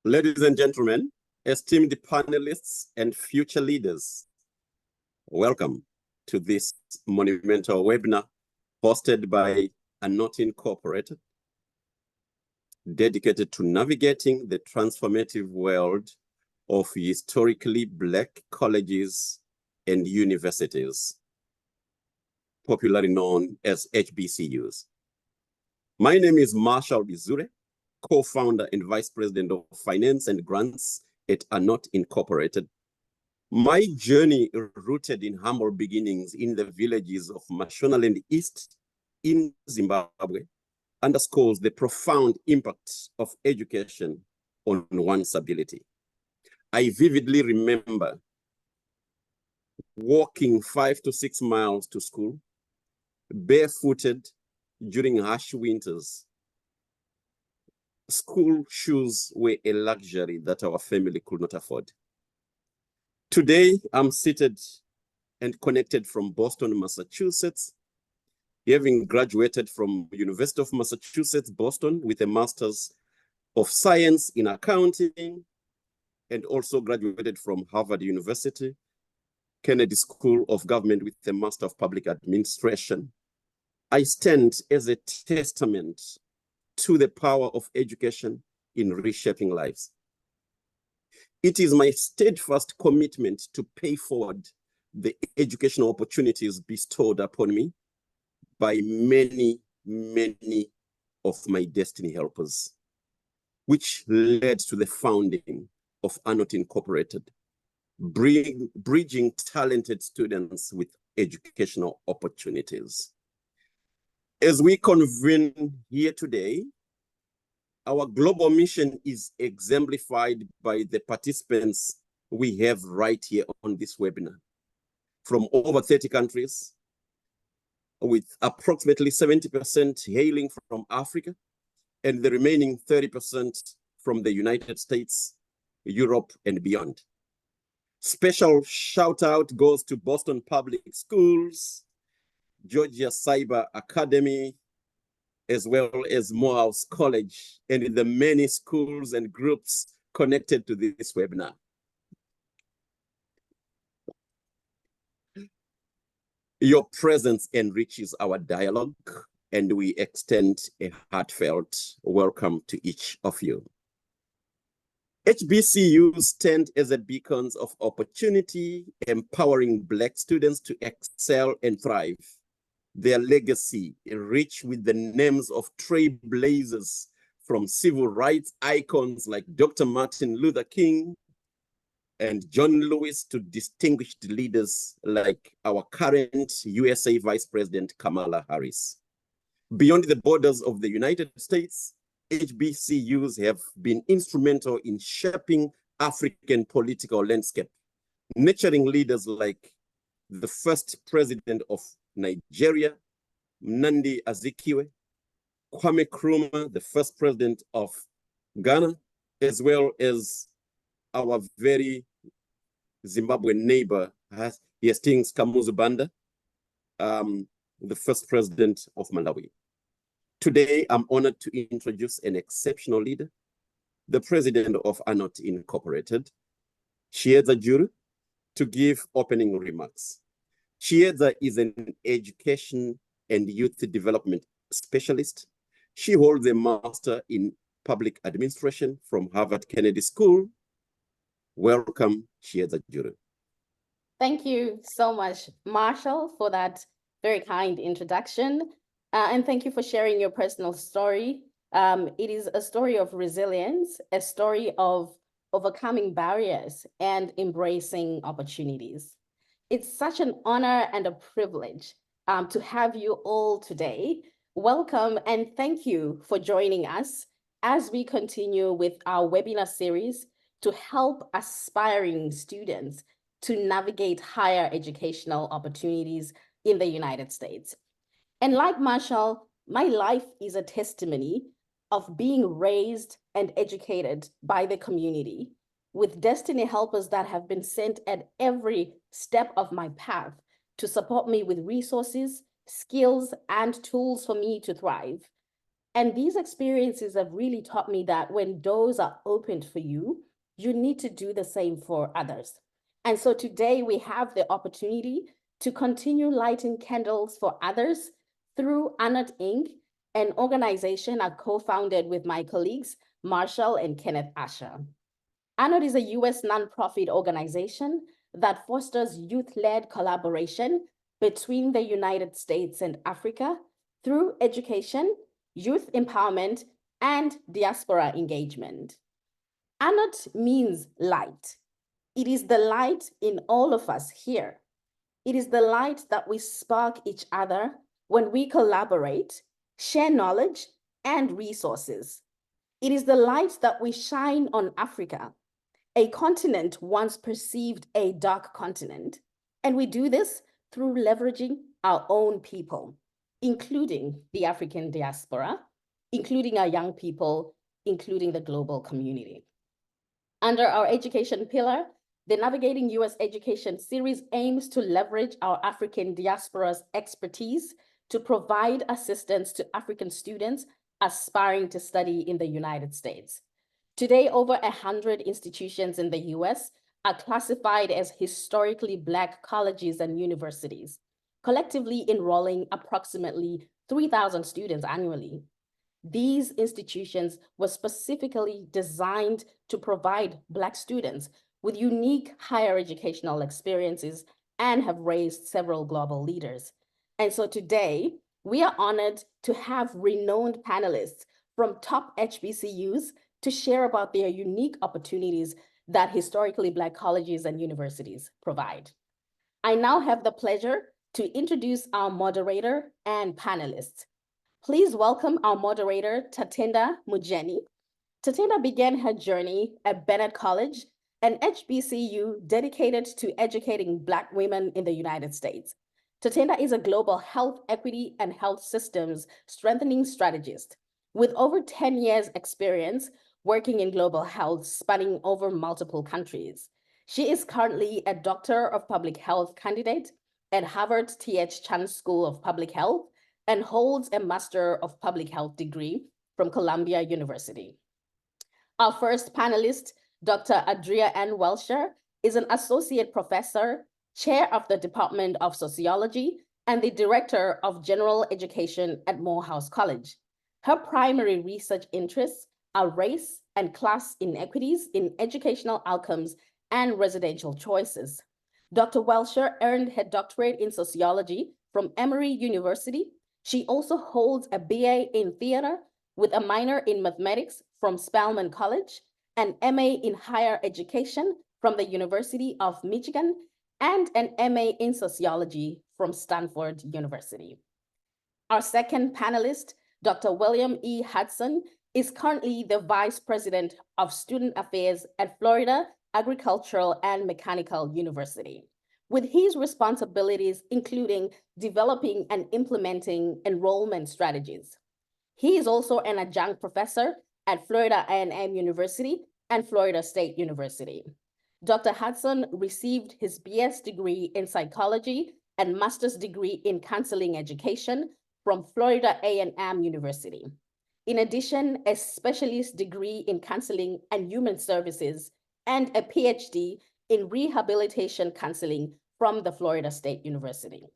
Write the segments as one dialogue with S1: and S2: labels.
S1: Ladies and gentlemen, esteemed panelists and future leaders, welcome to this monumental webinar hosted by Not Incorporated, dedicated to navigating the transformative world of historically Black colleges and universities, popularly known as HBCUs. My name is Marshall Bizure, co-founder and vice president of finance and grants at Not Incorporated. My journey, rooted in humble beginnings in the villages of Mashonaland East in Zimbabwe, underscores the profound impact of education on one's ability. I vividly remember walking 5 to 6 miles to school, barefooted during harsh winters. School shoes were a luxury that our family could not afford. Today, I'm seated and connected from Boston, Massachusetts, having graduated from University of Massachusetts, Boston, with a Master's of Science in Accounting, and also graduated from Harvard University, Kennedy School of Government with a Master of Public Administration. I stand as a testament to the power of education in reshaping lives. It is my steadfast commitment to pay forward the educational opportunities bestowed upon me by many, many of my destiny helpers, which led to the founding of Not Incorporated, bridging talented students with educational opportunities. As we convene here today, our global mission is exemplified by the participants we have right here on this webinar from over 30 countries, with approximately 70% hailing from Africa and the remaining 30% from the United States, Europe, and beyond. Special shout out goes to Boston Public Schools, Georgia Cyber Academy, as well as Morehouse College, and the many schools and groups connected to this webinar. Your presence enriches our dialogue, and we extend a heartfelt welcome to each of you. HBCUs stand as a beacons of opportunity, empowering Black students to excel and thrive. Their legacy, rich with the names of trailblazers from civil rights icons like Dr. Martin Luther King and John Lewis, to distinguished leaders like our current USA Vice President Kamala Harris. Beyond the borders of the United States, HBCUs have been instrumental in shaping African political landscape, nurturing leaders like the first president of Nigeria, Nnamdi Azikiwe, Kwame Nkrumah, the first president of Ghana, as well as our very Zimbabwean neighbor, Hastings Kamuzu Banda, the first president of Malawi. Today, I'm honored to introduce an exceptional leader, the president of Not Incorporated, Chieza Juru, to give opening remarks. Chieza is an education and youth development specialist. She holds a master in public administration from Harvard Kennedy School. Welcome, Chieza Juru.
S2: Thank you so much, Marshall, for that very kind introduction. And thank you for sharing your personal story. It is a story of resilience, a story of overcoming barriers and embracing opportunities. It's such an honor and a privilege to have you all today. Welcome and thank you for joining us as we continue with our webinar series to help aspiring students to navigate higher educational opportunities in the United States. And like Marshall, my life is a testimony of being raised and educated by the community, with destiny helpers that have been sent at every step of my path to support me with resources, skills, and tools for me to thrive. And these experiences have really taught me that when doors are opened for you, you need to do the same for others. And so today we have the opportunity to continue lighting candles for others through Anot Inc., an organization I co-founded with my colleagues, Marshall and Kenneth Asher. Anot is a US nonprofit organization that fosters youth-led collaboration between the United States and Africa through education, youth empowerment, and diaspora engagement. Anot means light. It is the light in all of us here. It is the light that we spark each other when we collaborate, share knowledge and resources. It is the light that we shine on Africa, a continent once perceived a dark continent. And we do this through leveraging our own people, including the African diaspora, including our young people, including the global community. Under our education pillar, the Navigating US Education series aims to leverage our African diaspora's expertise to provide assistance to African students aspiring to study in the United States. Today, over 100 institutions in the US are classified as historically Black colleges and universities, collectively enrolling approximately 3,000 students annually. These institutions were specifically designed to provide Black students with unique higher educational experiences and have raised several global leaders. And so today, we are honored to have renowned panelists from top HBCUs to share about their unique opportunities that historically Black colleges and universities provide. I now have the pleasure to introduce our moderator and panelists. Please welcome our moderator, Tatenda Mujeni. Tatenda began her journey at Bennett College, an HBCU dedicated to educating Black women in the United States. Tatenda is a global health equity and health systems strengthening strategist with over 10 years experience working in global health spanning over multiple countries. She is currently a Doctor of Public Health candidate at Harvard T.H. Chan School of Public Health and holds a Master of Public Health degree from Columbia University. Our first panelist, Dr. Adria N. Welsher, is an associate professor, chair of the Department of Sociology, and the director of general education at Morehouse College. Her primary research interests are race and class inequities in educational outcomes and residential choices. Dr. Welsher earned her doctorate in sociology from Emory University. She also holds a BA in theater with a minor in mathematics from Spelman College, an MA in higher education from the University of Michigan, and an MA in sociology from Stanford University. Our second panelist, Dr. William E. Hudson, is currently the Vice President of Student Affairs at Florida Agricultural and Mechanical University, with his responsibilities including developing and implementing enrollment strategies. He is also an adjunct professor at Florida A&M University and Florida State University. Dr. Hudson received his BS degree in psychology and master's degree in counseling education from Florida A&M University. In addition, a specialist degree in counseling and human services and a PhD in rehabilitation counseling from the Florida State University.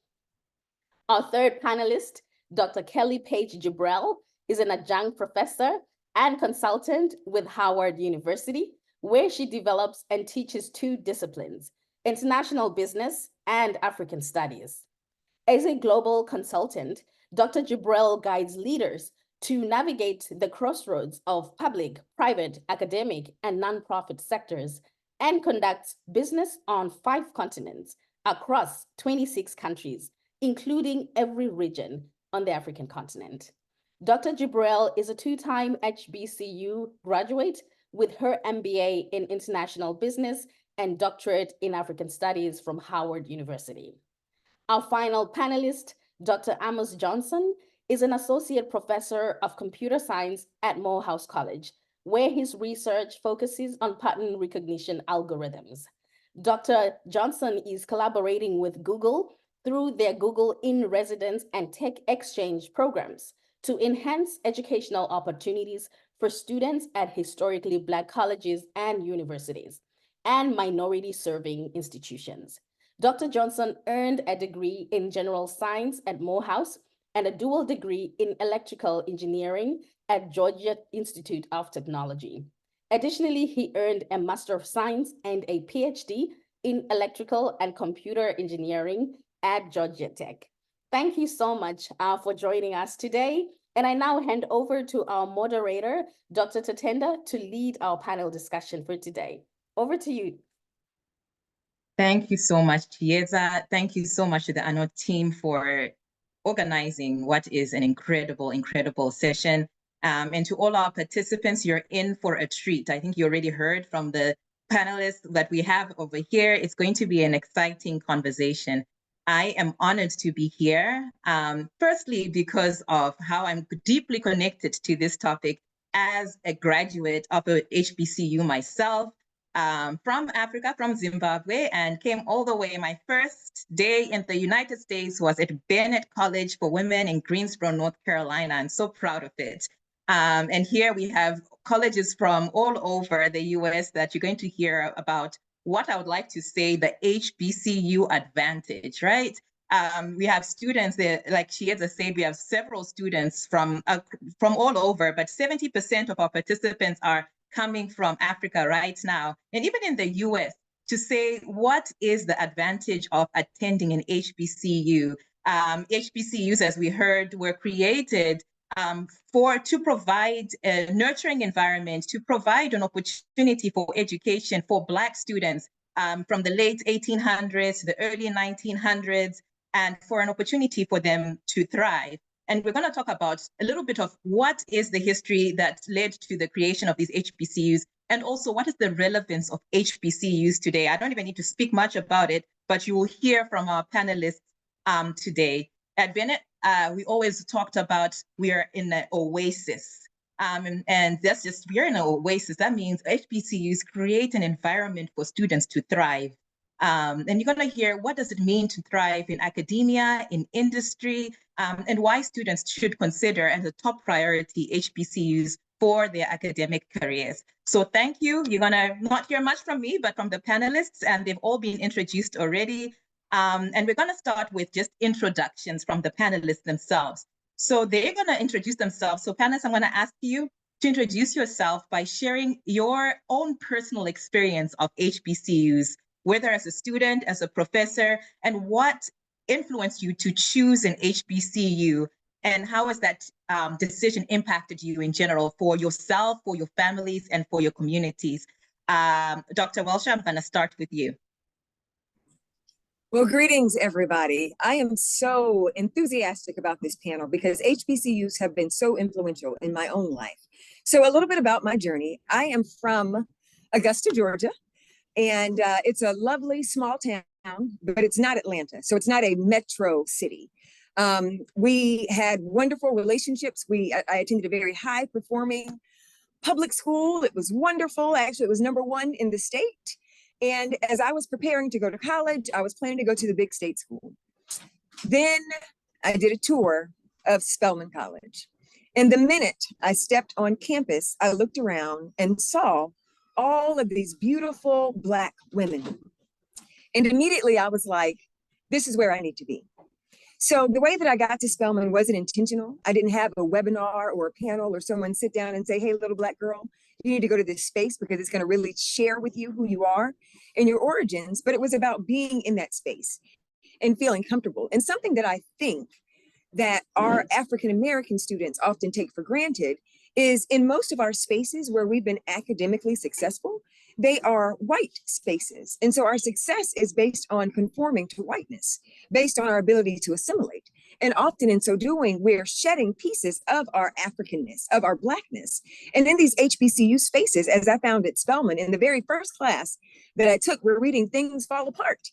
S2: Our third panelist, Dr. Kelly Page Jibrell, is an adjunct professor and consultant with Howard University, where she develops and teaches two disciplines, international business and African studies. As a global consultant, Dr. Jibrell guides leaders to navigate the crossroads of public, private, academic, and nonprofit sectors and conducts business on 5 continents across 26 countries, including every region on the African continent. Dr. Jibrell is a 2-time HBCU graduate with her MBA in International Business and doctorate in African Studies from Howard University. Our final panelist, Dr. Amos Johnson, is an associate professor of computer science at Morehouse College, where his research focuses on pattern recognition algorithms. Dr. Johnson is collaborating with Google through their Google in Residence and Tech Exchange programs to enhance educational opportunities for students at historically Black colleges and universities and minority-serving institutions. Dr. Johnson earned a degree in general science at Morehouse and a dual degree in electrical engineering at Georgia Institute of Technology. Additionally, he earned a Master of Science and a PhD in electrical and computer engineering at Georgia Tech. Thank you so much for joining us today. And I now hand over to our moderator, Dr. Tatenda, to lead our panel discussion for today. Over to you.
S3: Thank you so much, Chiesa. Thank you so much to the ANO team for organizing what is an incredible, incredible session. And to all our participants, you're in for a treat. I think you already heard from the panelists that we have over here. It's going to be an exciting conversation. I am honored to be here, firstly, because of how I'm deeply connected to this topic as a graduate of a HBCU myself, from Africa, from Zimbabwe, and came all the way. My first day in the United States was at Bennett College for Women in Greensboro, North Carolina. I'm so proud of it. And here we have colleges from all over the US that you're going to hear about what I would like to say the HBCU advantage, right? We have students there, like Chiesa said, we have several students from all over, but 70% of our participants are coming from Africa right now, and even in the US, to say what is the advantage of attending an HBCU. HBCUs, as we heard, were created to provide a nurturing environment, to provide an opportunity for education for Black students from the late 1800s to the early 1900s, and for an opportunity for them to thrive. And we're going to talk about a little bit of what is the history that led to the creation of these HBCUs, and also what is the relevance of HBCUs today. I don't even need to speak much about it, but you will hear from our panelists today. At Bennett, we always talked about we are in an oasis. And that's just, we're in an oasis. That means HBCUs create an environment for students to thrive. And you're going to hear what does it mean to thrive in academia, in industry, and why students should consider as a top priority HBCUs for their academic careers. So thank you. You're going to not hear much from me, but from the panelists, and they've all been introduced already. And we're going to start with just introductions from the panelists themselves. So they're going to introduce themselves. So panelists, I'm going to ask you to introduce yourself by sharing your own personal experience of HBCUs, whether as a student, as a professor, and what influenced you to choose an HBCU, and how has that decision impacted you in general for yourself, for your families, and for your communities? Dr. Welsh, I'm going to start with you.
S4: Well, greetings, everybody. I am so enthusiastic about this panel because HBCUs have been so influential in my own life. So a little bit about my journey. I am from Augusta, Georgia, and it's a lovely small town, but it's not Atlanta. So it's not a metro city. We had wonderful relationships. I attended a very high performing public school. It was wonderful. Actually, it was #1 in the state. And as I was preparing to go to college, I was planning to go to the big state school. Then I did a tour of Spelman College. And the minute I stepped on campus, I looked around and saw all of these beautiful Black women. And immediately I was like, this is where I need to be. So the way that I got to Spelman wasn't intentional. I didn't have a webinar or a panel or someone sit down and say, hey, little Black girl, you need to go to this space because it's going to really share with you who you are and your origins. But it was about being in that space and feeling comfortable. And something that I think that our African-American students often take for granted is in most of our spaces where we've been academically successful, they are white spaces. And so our success is based on conforming to whiteness, based on our ability to assimilate. And often in so doing, we're shedding pieces of our Africanness, of our Blackness. And in these HBCU spaces, as I found at Spelman, in the very first class that I took, we're reading Things Fall Apart.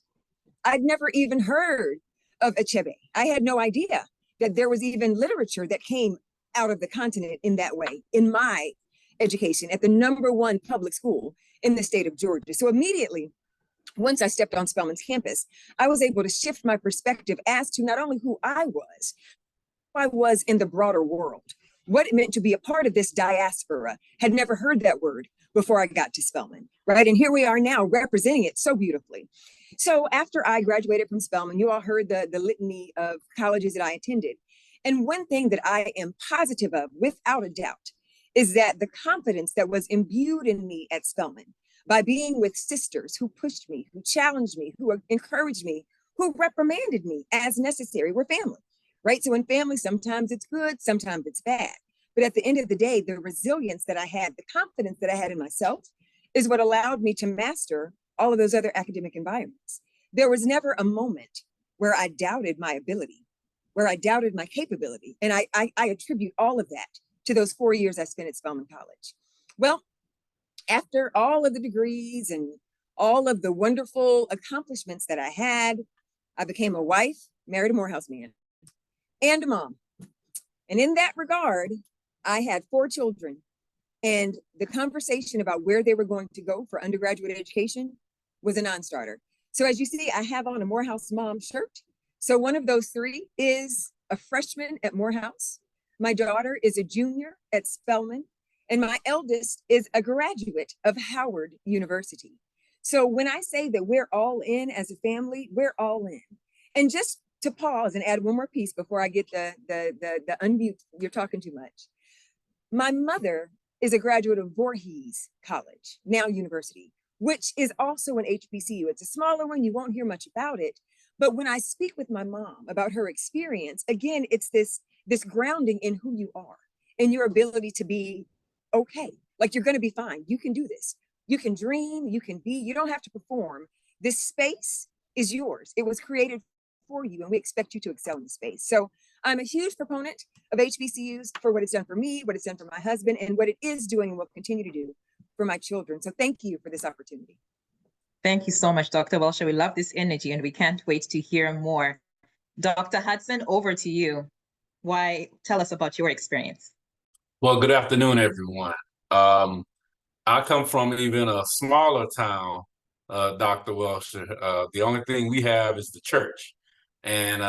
S4: I'd never even heard of Achebe. I had no idea that there was even literature that came out of the continent in that way, in my education at the #1 public school in the state of Georgia. So immediately, once I stepped on Spelman's campus, I was able to shift my perspective as to not only who I was, I was in the broader world, what it meant to be a part of this diaspora. Had never heard that word before I got to Spelman, right? And here we are now representing it so beautifully. So after I graduated from Spelman, you all heard the litany of colleges that I attended. And one thing that I am positive of, without a doubt, is that the confidence that was imbued in me at Spelman by being with sisters who pushed me, who challenged me, who encouraged me, who reprimanded me as necessary. We're family, right? So in family, sometimes it's good, sometimes it's bad. But at the end of the day, the resilience that I had, the confidence that I had in myself is what allowed me to master all of those other academic environments. There was never a moment where I doubted my ability, where I doubted my capability. And I attribute all of that to those 4 years I spent at Spelman College. Well, after all of the degrees and all of the wonderful accomplishments that I had, I became a wife, married a Morehouse man, and a mom. And in that regard, I had 4 children. And the conversation about where they were going to go for undergraduate education was a non-starter. So as you see, I have on a Morehouse mom shirt. So one of those 3 is a freshman at Morehouse. My daughter is a junior at Spelman. And my eldest is a graduate of Howard University. So when I say that we're all in as a family, we're all in. And just to pause and add one more piece before I get the unmute, you're talking too much. My mother is a graduate of Voorhees College, now university, which is also an HBCU. It's a smaller one, you won't hear much about it. But when I speak with my mom about her experience, again, it's this grounding in who you are and your ability to be okay. Like, you're going to be fine. You can do this. You can dream, you can be, you don't have to perform. This space is yours. It was created for you, and we expect you to excel in the space. So I'm a huge proponent of HBCUs for what it's done for me, what it's done for my husband, and what it is doing and will continue to do for my children. So thank you for this opportunity.
S3: Thank you so much, Dr. Welsher. We love this energy, and we can't wait to hear more. Dr. Hudson, over to you. Tell us about your experience.
S5: Well, good afternoon, everyone. I come from even a smaller town, Dr. Welsher. The only thing we have is the church. And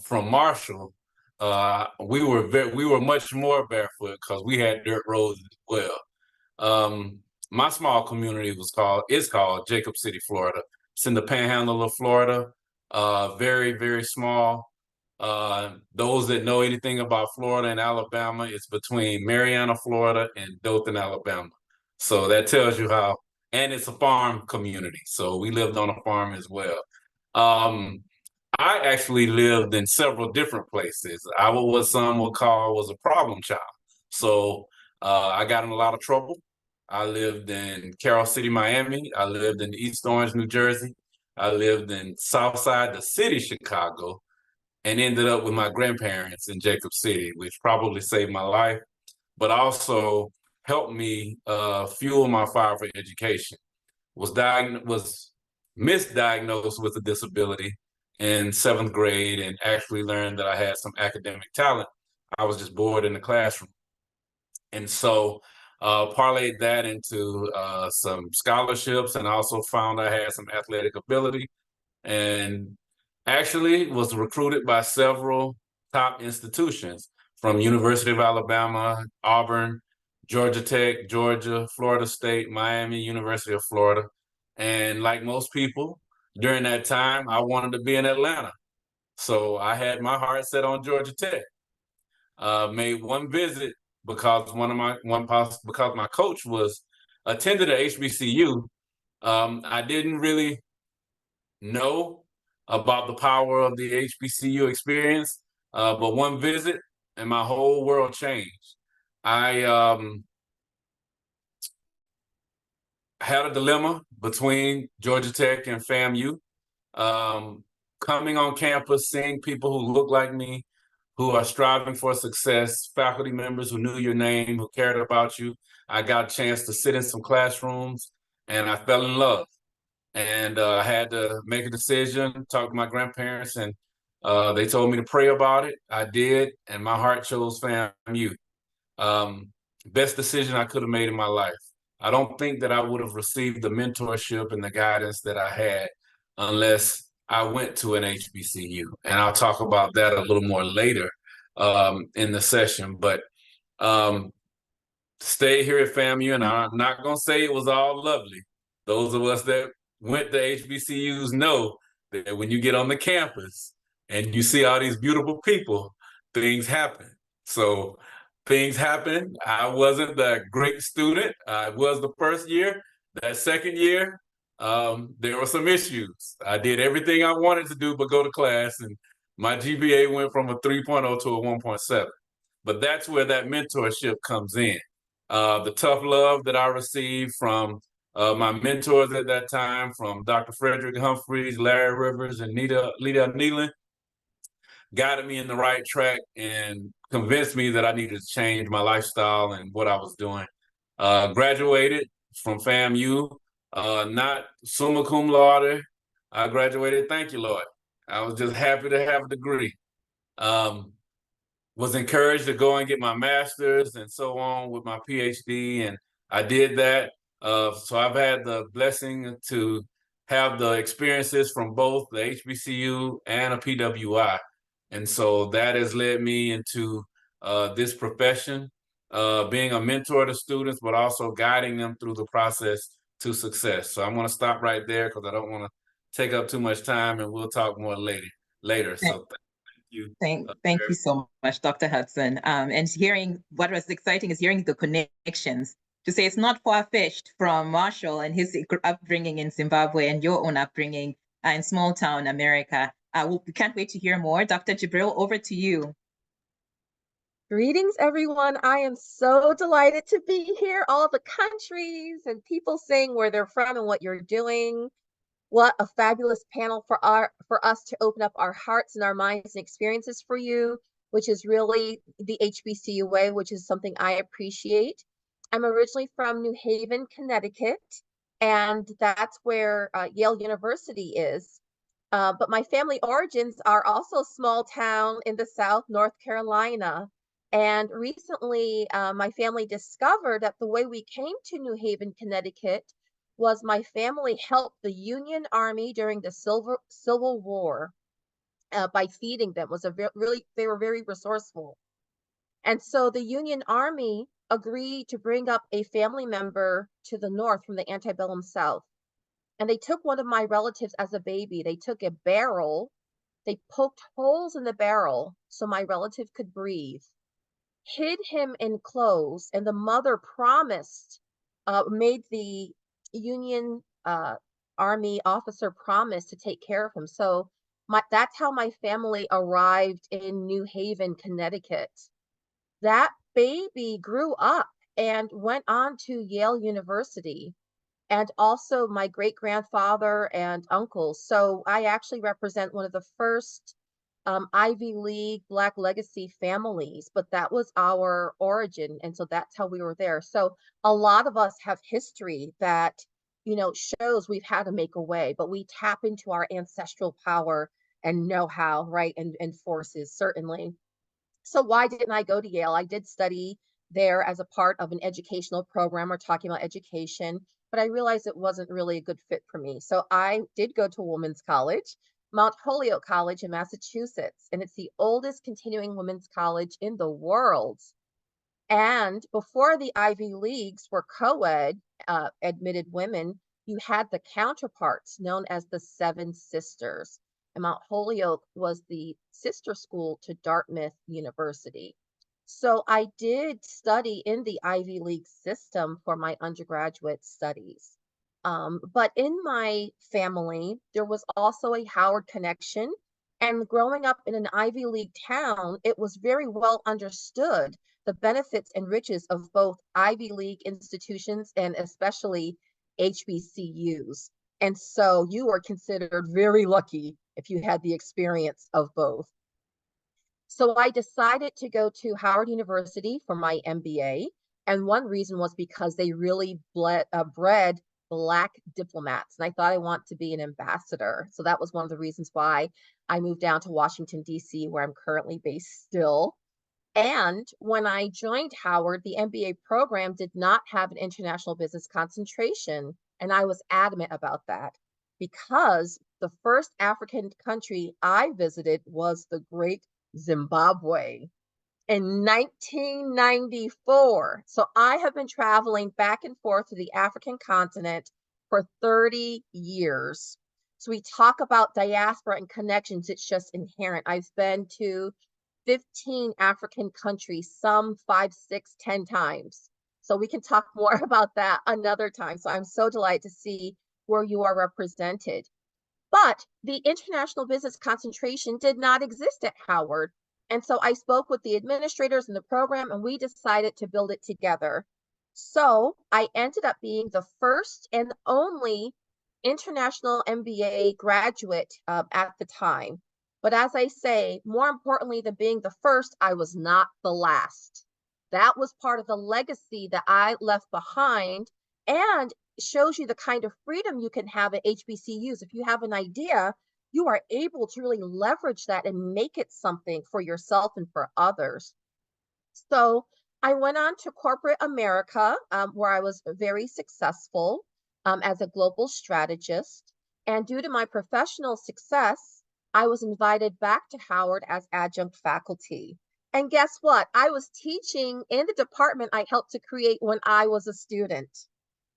S5: from Marshall, we were much more barefoot because we had dirt roads as well. My small community is called Jacob City, Florida. It's in the panhandle of Florida. Very, very small. Those that know anything about Florida and Alabama, it's between Marianna, Florida and Dothan, Alabama. So that tells you how, and it's a farm community. So we lived on a farm as well. I actually lived in several different places. I was what some would call was a problem child. So I got in a lot of trouble. I lived in Carroll City, Miami. I lived in East Orange, New Jersey. I lived in Southside, the city, Chicago, and ended up with my grandparents in Jacob City, which probably saved my life, but also helped me fuel my fire for education. Was misdiagnosed with a disability in 7th grade and actually learned that I had some academic talent. I was just bored in the classroom. And so parlayed that into some scholarships, and also found I had some athletic ability, and actually was recruited by several top institutions from University of Alabama, Auburn, Georgia Tech, Georgia, Florida State, Miami, University of Florida. And like most people, during that time, I wanted to be in Atlanta. So I had my heart set on Georgia Tech. Made one visit because because my coach attended a HBCU. I didn't really know about the power of the HBCU experience, but one visit and my whole world changed. I had a dilemma between Georgia Tech and FAMU. Coming on campus, seeing people who look like me, who are striving for success, faculty members who knew your name, who cared about you. I got a chance to sit in some classrooms, and I fell in love. And I had to make a decision, talk to my grandparents, and they told me to pray about it. I did, and my heart chose FAMU. Best decision I could have made in my life. I don't think that I would have received the mentorship and the guidance that I had unless I went to an HBCU, and I'll talk about that a little more later in the session. But stay here at FAMU, and I'm not going to say it was all lovely. Those of us that went to HBCUs know that when you get on the campus and you see all these beautiful people, things happen. So things happen. I wasn't the great student. I was the first year. That second year, there were some issues. I did everything I wanted to do but go to class, and my GPA went from a 3.0 to a 1.7. But that's where that mentorship comes in. The tough love that I received from my mentors at that time, from Dr. Frederick Humphreys, Larry Rivers, and Lita Nealon, guided me in the right track and convinced me that I needed to change my lifestyle and what I was doing. Graduated from FAMU, not summa cum laude. I graduated, thank you, Lord. I was just happy to have a degree. Was encouraged to go and get my master's and so on with my PhD, and I did that. So I've had the blessing to have the experiences from both the HBCU and a PWI. And so that has led me into this profession, being a mentor to students, but also guiding them through the process to success. So I'm going to stop right there because I don't want to take up too much time, and we'll talk more later. So thank you.
S3: Thank you so much, Dr. Hudson. And hearing what was exciting is hearing the connections. To say it's not far-fetched from Marshall and his upbringing in Zimbabwe and your own upbringing in small town America. We can't wait to hear more. Dr. Jibril, over to you.
S6: Greetings, everyone. I am so delighted to be here. All the countries and people saying where they're from and what you're doing. What a fabulous panel for us to open up our hearts and our minds and experiences for you, which is really the HBCU way, which is something I appreciate. I'm originally from New Haven, Connecticut, and that's where Yale University is. But my family origins are also small town in the South, North Carolina. And recently, my family discovered that the way we came to New Haven, Connecticut was my family helped the Union Army during the Civil War by feeding them. They were very resourceful. And so the Union Army agreed to bring up a family member to the North from the antebellum South. And they took one of my relatives as a baby. They took a barrel, they poked holes in the barrel so my relative could breathe, hid him in clothes, and the mother made the Union Army officer promise to take care of him. So that's how my family arrived in New Haven, Connecticut. That baby grew up and went on to Yale University, and also my great-grandfather and uncles. So I actually represent one of the first Ivy League Black legacy families, but that was our origin. And so that's how we were there. So a lot of us have history that, shows we've had to make a way, but we tap into our ancestral power and know-how, right? And forces, certainly. So why didn't I go to Yale? I did study there as a part of an educational program. We're talking about education, but I realized it wasn't really a good fit for me. So I did go to women's college, Mount Holyoke College in Massachusetts, and it's the oldest continuing women's college in the world. And before the Ivy Leagues were co-ed, admitted women, you had the counterparts known as the Seven Sisters. And Mount Holyoke was the sister school to Dartmouth University. So I did study in the Ivy League system for my undergraduate studies. But in my family, there was also a Howard connection. And growing up in an Ivy League town, it was very well understood the benefits and riches of both Ivy League institutions and especially HBCUs. And so you were considered very lucky if you had the experience of both. So I decided to go to Howard University for my MBA. And one reason was because they really bred Black diplomats. And I thought I want to be an ambassador. So that was one of the reasons why I moved down to Washington, D.C., where I'm currently based still. And when I joined Howard, the MBA program did not have an international business concentration. And I was adamant about that because the first African country I visited was the Great Zimbabwe in 1994. So I have been traveling back and forth to the African continent for 30 years. So we talk about diaspora and connections, it's just inherent. I've been to 15 African countries, some 5, 6, 10 times. So we can talk more about that another time. So I'm so delighted to see where you are represented. But the international business concentration did not exist at Howard. And so I spoke with the administrators in the program and we decided to build it together. So I ended up being the first and only international MBA graduate at the time. But as I say, more importantly than being the first, I was not the last. That was part of the legacy that I left behind, and shows you the kind of freedom you can have at HBCUs. If you have an idea, you are able to really leverage that and make it something for yourself and for others. So I went on to corporate America, where I was very successful as a global strategist. And due to my professional success, I was invited back to Howard as adjunct faculty. And guess what? I was teaching in the department I helped to create when I was a student.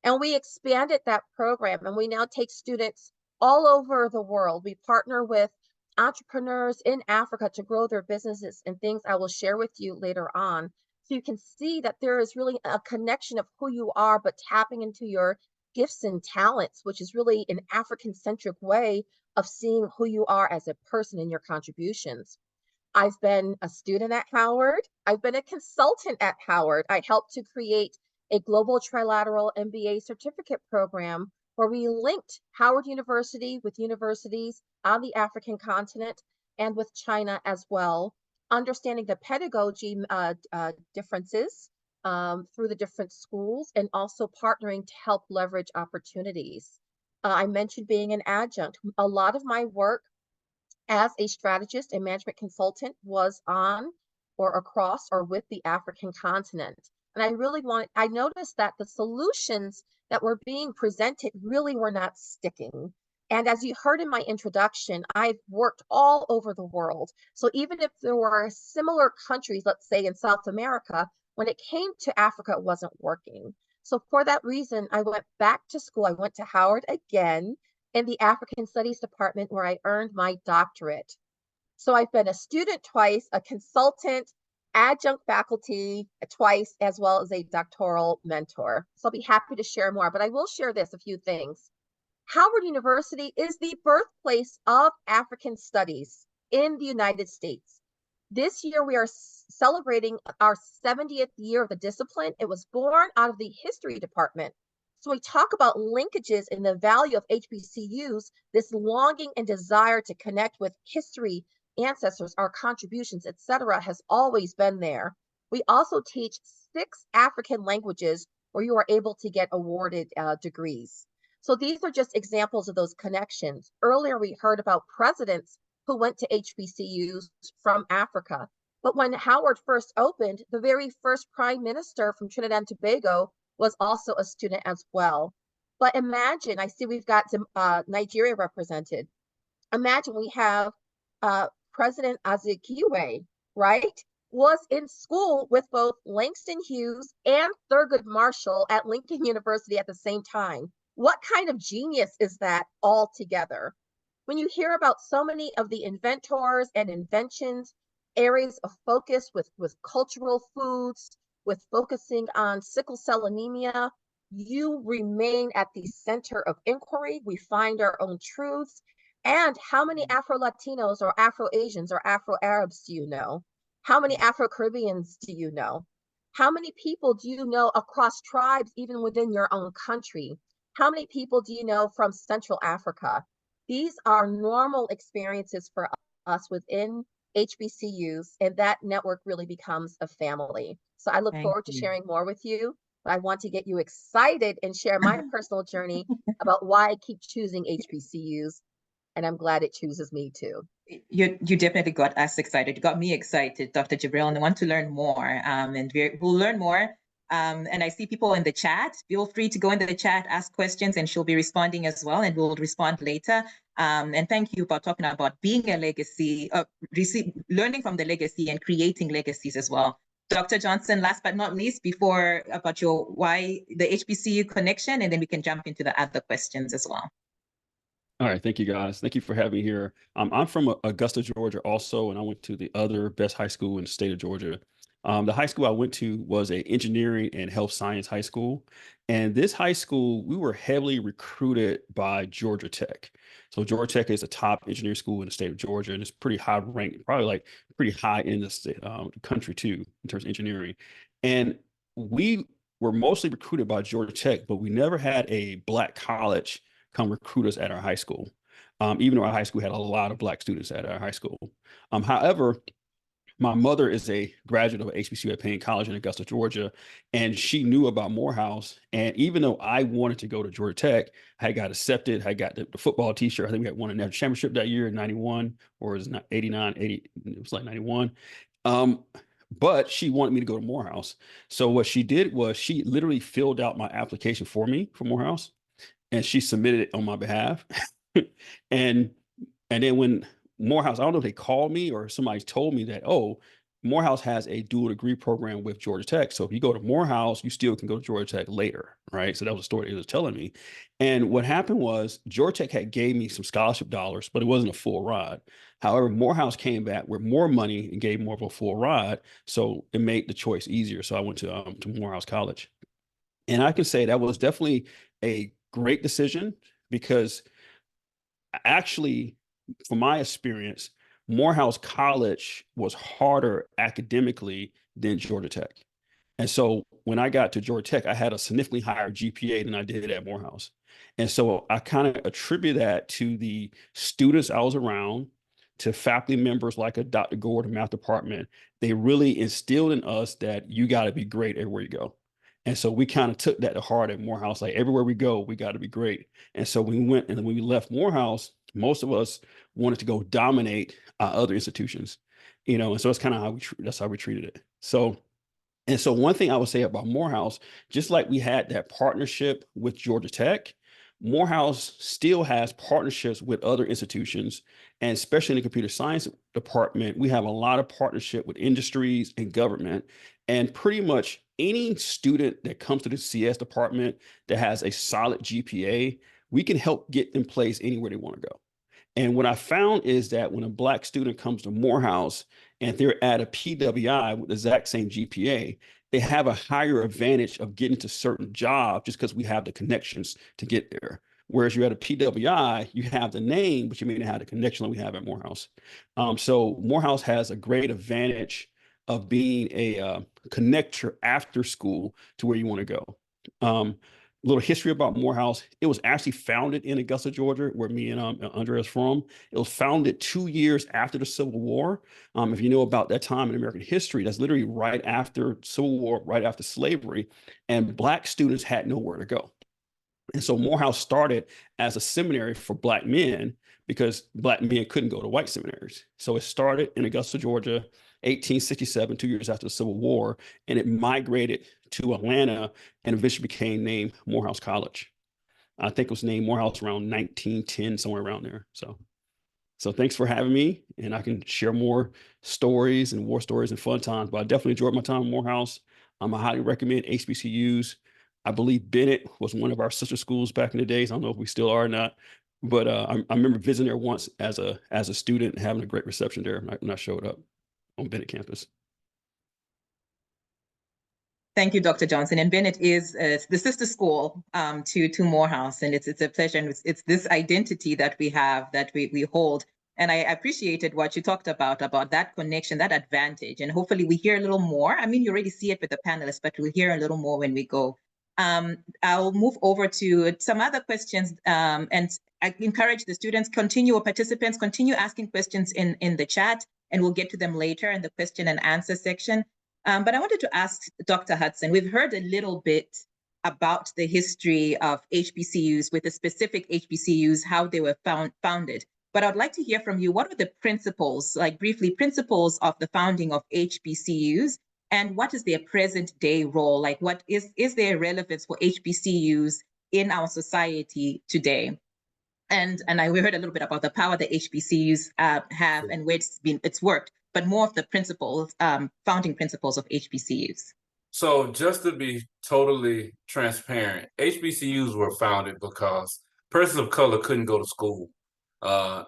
S6: And we expanded that program, and we now take students all over the world. We partner with entrepreneurs in Africa to grow their businesses and things I will share with you later on. So you can see that there is really a connection of who you are, but tapping into your gifts and talents, which is really an African-centric way of seeing who you are as a person and your contributions. I've been a student at Howard. I've been a consultant at Howard. I helped to create a global trilateral MBA certificate program where we linked Howard University with universities on the African continent and with China as well, understanding the pedagogy differences through the different schools, and also partnering to help leverage opportunities. I mentioned being an adjunct. A lot of my work as a strategist and management consultant was on or across or with the African continent. And I noticed that the solutions that were being presented really were not sticking. And as you heard in my introduction, I've worked all over the world. So even if there were similar countries, let's say in South America, when it came to Africa, it wasn't working. So for that reason, I went back to school. I went to Howard again in the African Studies department, where I earned my doctorate. So I've been a student twice, a consultant, adjunct faculty twice, as well as a doctoral mentor. So I'll be happy to share more, but I will share a few things. Howard University is the birthplace of African studies in the United States. This year, we are celebrating our 70th year of the discipline. It was born out of the history department. So we talk about linkages in the value of HBCUs, this longing and desire to connect with history, ancestors, our contributions, etc., has always been there. We also teach 6 African languages where you are able to get awarded degrees. So these are just examples of those connections. Earlier, we heard about presidents who went to HBCUs from Africa. But when Howard first opened, the very first prime minister from Trinidad and Tobago was also a student as well. But imagine, I see we've got Nigeria represented. Imagine we have President Azikiwe, right, was in school with both Langston Hughes and Thurgood Marshall at Lincoln University at the same time. What kind of genius is that all together? When you hear about so many of the inventors and inventions, areas of focus with cultural foods, with focusing on sickle cell anemia, you remain at the center of inquiry. We find our own truths. And how many Afro-Latinos or Afro-Asians or Afro-Arabs do you know? How many Afro-Caribbeans do you know? How many people do you know across tribes, even within your own country? How many people do you know from Central Africa? These are normal experiences for us within HBCUs, and that network really becomes a family. So I look forward to sharing more with you, but I want to get you excited and share my personal journey about why I keep choosing HBCUs, and I'm glad it chooses me too.
S3: You definitely got us excited. You got me excited, Dr. Jibril, and I want to learn more. And we'll learn more And I see people in the chat. Feel free to go into the chat, ask questions, and she'll be responding as well, and we'll respond later. And thank you for talking about being a legacy, learning from the legacy and creating legacies as well. Dr. Johnson, last but not least, before about your why the HBCU connection, and then we can jump into the other questions as well.
S7: All right, thank you guys. Thank you for having me here. I'm from Augusta, Georgia also, and I went to the other best high school in the state of Georgia. The high school I went to was an engineering and health science high school. And this high school, we were heavily recruited by Georgia Tech. So Georgia Tech is a top engineering school in the state of Georgia, and it's pretty high ranked, probably like pretty high in the state, country too, in terms of engineering. And we were mostly recruited by Georgia Tech, but we never had a Black college come recruit us at our high school, even though our high school had a lot of Black students at our high school. However, my mother is a graduate of HBCU at Payne College in Augusta, Georgia, and she knew about Morehouse. And even though I wanted to go to Georgia Tech, I got accepted. I got the football T-shirt. I think we had won a national championship that year in '91, or is it 89, 80? It was like 91. But she wanted me to go to Morehouse. So what she did was she literally filled out my application for me for Morehouse, and she submitted it on my behalf. and then when Morehouse, I don't know if they called me or somebody told me that, oh, Morehouse has a dual degree program with Georgia Tech. So if you go to Morehouse, you still can go to Georgia Tech later, right? So that was a story it was telling me. And what happened was Georgia Tech had gave me some scholarship dollars, but it wasn't a full ride. However, Morehouse came back with more money and gave more of a full ride. So it made the choice easier. So I went to Morehouse College. And I can say that was definitely a great decision, because actually, from my experience, Morehouse College was harder academically than Georgia Tech. And so when I got to Georgia Tech, I had a significantly higher GPA than I did at Morehouse. And so I kind of attribute that to the students I was around, to faculty members like a Dr. Gore, the math department. They really instilled in us that you got to be great everywhere you go. And so we kind of took that to heart at Morehouse, like everywhere we go, we got to be great. And so we went, and when we left Morehouse, most of us wanted to go dominate other institutions, and so it's kind of how that's how we treated it. So one thing I would say about Morehouse, just like we had that partnership with Georgia Tech, Morehouse still has partnerships with other institutions, and especially in the computer science department, we have a lot of partnership with industries and government. And pretty much any student that comes to the CS department that has a solid GPA, we can help get them placed anywhere they want to go. And what I found is that when a Black student comes to Morehouse and they're at a PWI with the exact same GPA, they have a higher advantage of getting to certain jobs just because we have the connections to get there. Whereas you're at a PWI, you have the name, but you may not have the connection that we have at Morehouse. So Morehouse has a great advantage of being a connector after school to where you want to go. Little history about Morehouse. It was actually founded in Augusta, Georgia, where me and Andrea is from. It was founded 2 years after the Civil War. If you know about that time in American history, that's literally right after Civil War, right after slavery, and Black students had nowhere to go. And so Morehouse started as a seminary for Black men because Black men couldn't go to white seminaries. So it started in Augusta, Georgia, 1867, 2 years after the Civil War, and it migrated to Atlanta and eventually became named Morehouse College. I think it was named Morehouse around 1910, somewhere around there. So thanks for having me, and I can share more stories and war stories and fun times, but I definitely enjoyed my time at Morehouse. I highly recommend HBCUs. I believe Bennett was one of our sister schools back in the days. I don't know if we still are or not, but I remember visiting there once as a student and having a great reception there when I showed up on Bennett campus.
S3: Thank you, Dr. Johnson. And Bennett is the sister school to Morehouse, and it's a pleasure. And it's this identity that we have, that we hold. And I appreciated what you talked about that connection, that advantage. And hopefully we hear a little more. I mean, you already see it with the panelists, but we'll hear a little more when we go. I'll move over to some other questions, and I encourage the students, participants, continue asking questions in the chat, and we'll get to them later in the question and answer section. But I wanted to ask Dr. Hudson, we've heard a little bit about the history of HBCUs, with the specific HBCUs, how they were founded. But I'd like to hear from you, what are the principles, like briefly, principles of the founding of HBCUs? and what is their present day role? Like, what is there relevance for HBCUs in our society today? And we heard a little bit about the power that HBCUs have and where it's worked, but more of the principles, founding principles of HBCUs.
S5: So just to be totally transparent, HBCUs were founded because persons of color couldn't go to school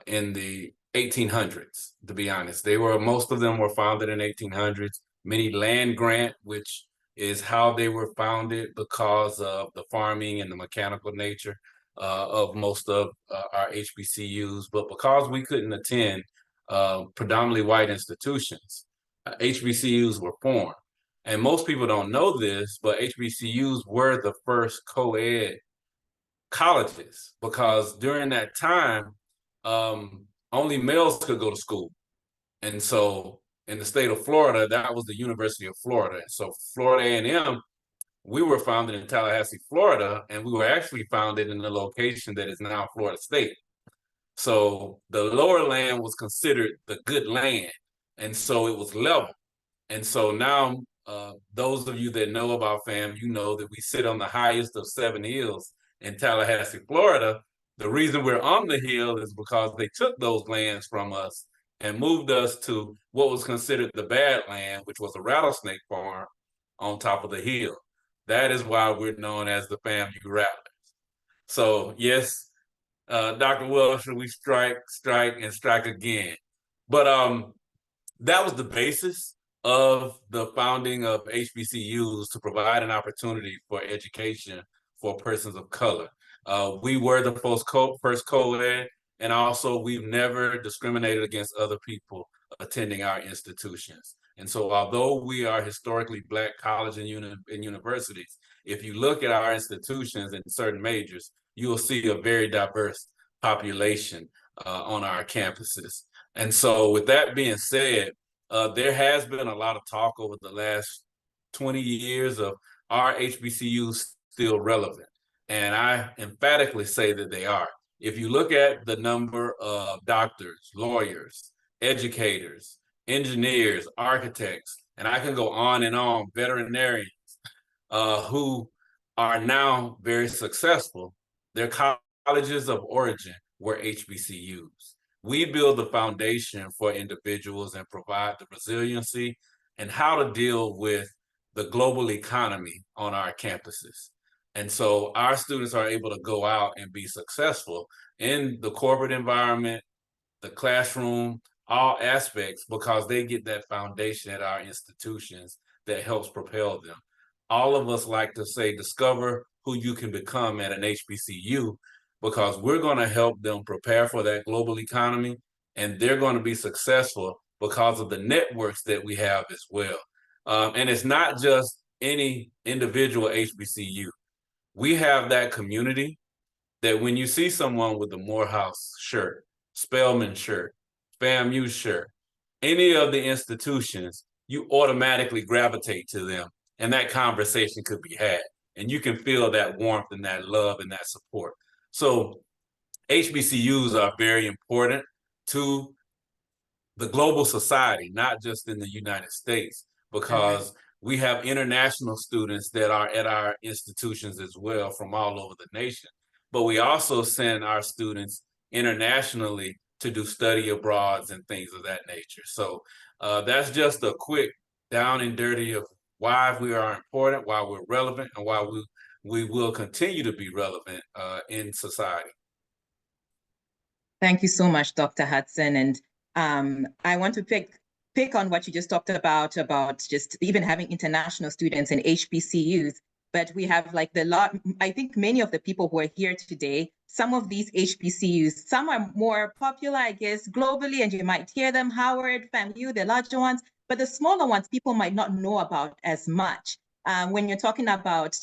S5: in the 1800s, to be honest. Most of them were founded in 1800s. Many land grant, which is how they were founded because of the farming and the mechanical nature of most of our HBCUs. But because we couldn't attend predominantly white institutions, HBCUs were formed. And most people don't know this, but HBCUs were the first co-ed colleges because during that time, only males could go to school. And so in the state of Florida, that was the University of Florida. And so Florida A&M, we were founded in Tallahassee, Florida, and we were actually founded in the location that is now Florida State. So the lower land was considered the good land. And so it was level. And so now, those of you that know about FAM, you know that we sit on the highest of 7 hills in Tallahassee, Florida. The reason we're on the hill is because they took those lands from us and moved us to what was considered the bad land, which was a rattlesnake farm on top of the hill. That is why we're known as the FAMU Rattlers. So yes, Dr. Wilson, we strike, and strike again. But that was the basis of the founding of HBCUs, to provide an opportunity for education for persons of color. We were the first co-ed, and also we've never discriminated against other people attending our institutions. And so although we are historically Black colleges and universities, if you look at our institutions in certain majors, you will see a very diverse population on our campuses. And so with that being said, there has been a lot of talk over the last 20 years of, are HBCUs still relevant? And I emphatically say that they are. If you look at the number of doctors, lawyers, educators, engineers, architects, and I can go on, veterinarians, who are now very successful, their colleges of origin were HBCUs. We build the foundation for individuals and provide the resiliency and how to deal with the global economy on our campuses. And so our students are able to go out and be successful in the corporate environment, the classroom, all aspects, because they get that foundation at our institutions that helps propel them. All of us like to say, discover who you can become at an HBCU, because we're going to help them prepare for that global economy, and they're going to be successful because of the networks that we have as well. And it's not just any individual HBCU. We have that community that when you see someone with a Morehouse shirt, Spelman shirt, FAMU shirt, any of the institutions, you automatically gravitate to them, and that conversation could be had. And you can feel that warmth and that love and that support. So HBCUs are very important to the global society, not just in the United States, because we have international students that are at our institutions as well from all over the nation. But we also send our students internationally to do study abroads and things of that nature. So that's just a quick down and dirty of why we are important, why we're relevant, and why we will continue to be relevant in society.
S3: Thank you so much, Dr. Hudson. And I want to pick on what you just talked about just even having international students in HBCUs. But we have I think many of the people who are here today, some of these HBCUs, some are more popular, I guess, globally, and you might hear them, Howard, FAMU, the larger ones, but the smaller ones, people might not know about as much. When you're talking about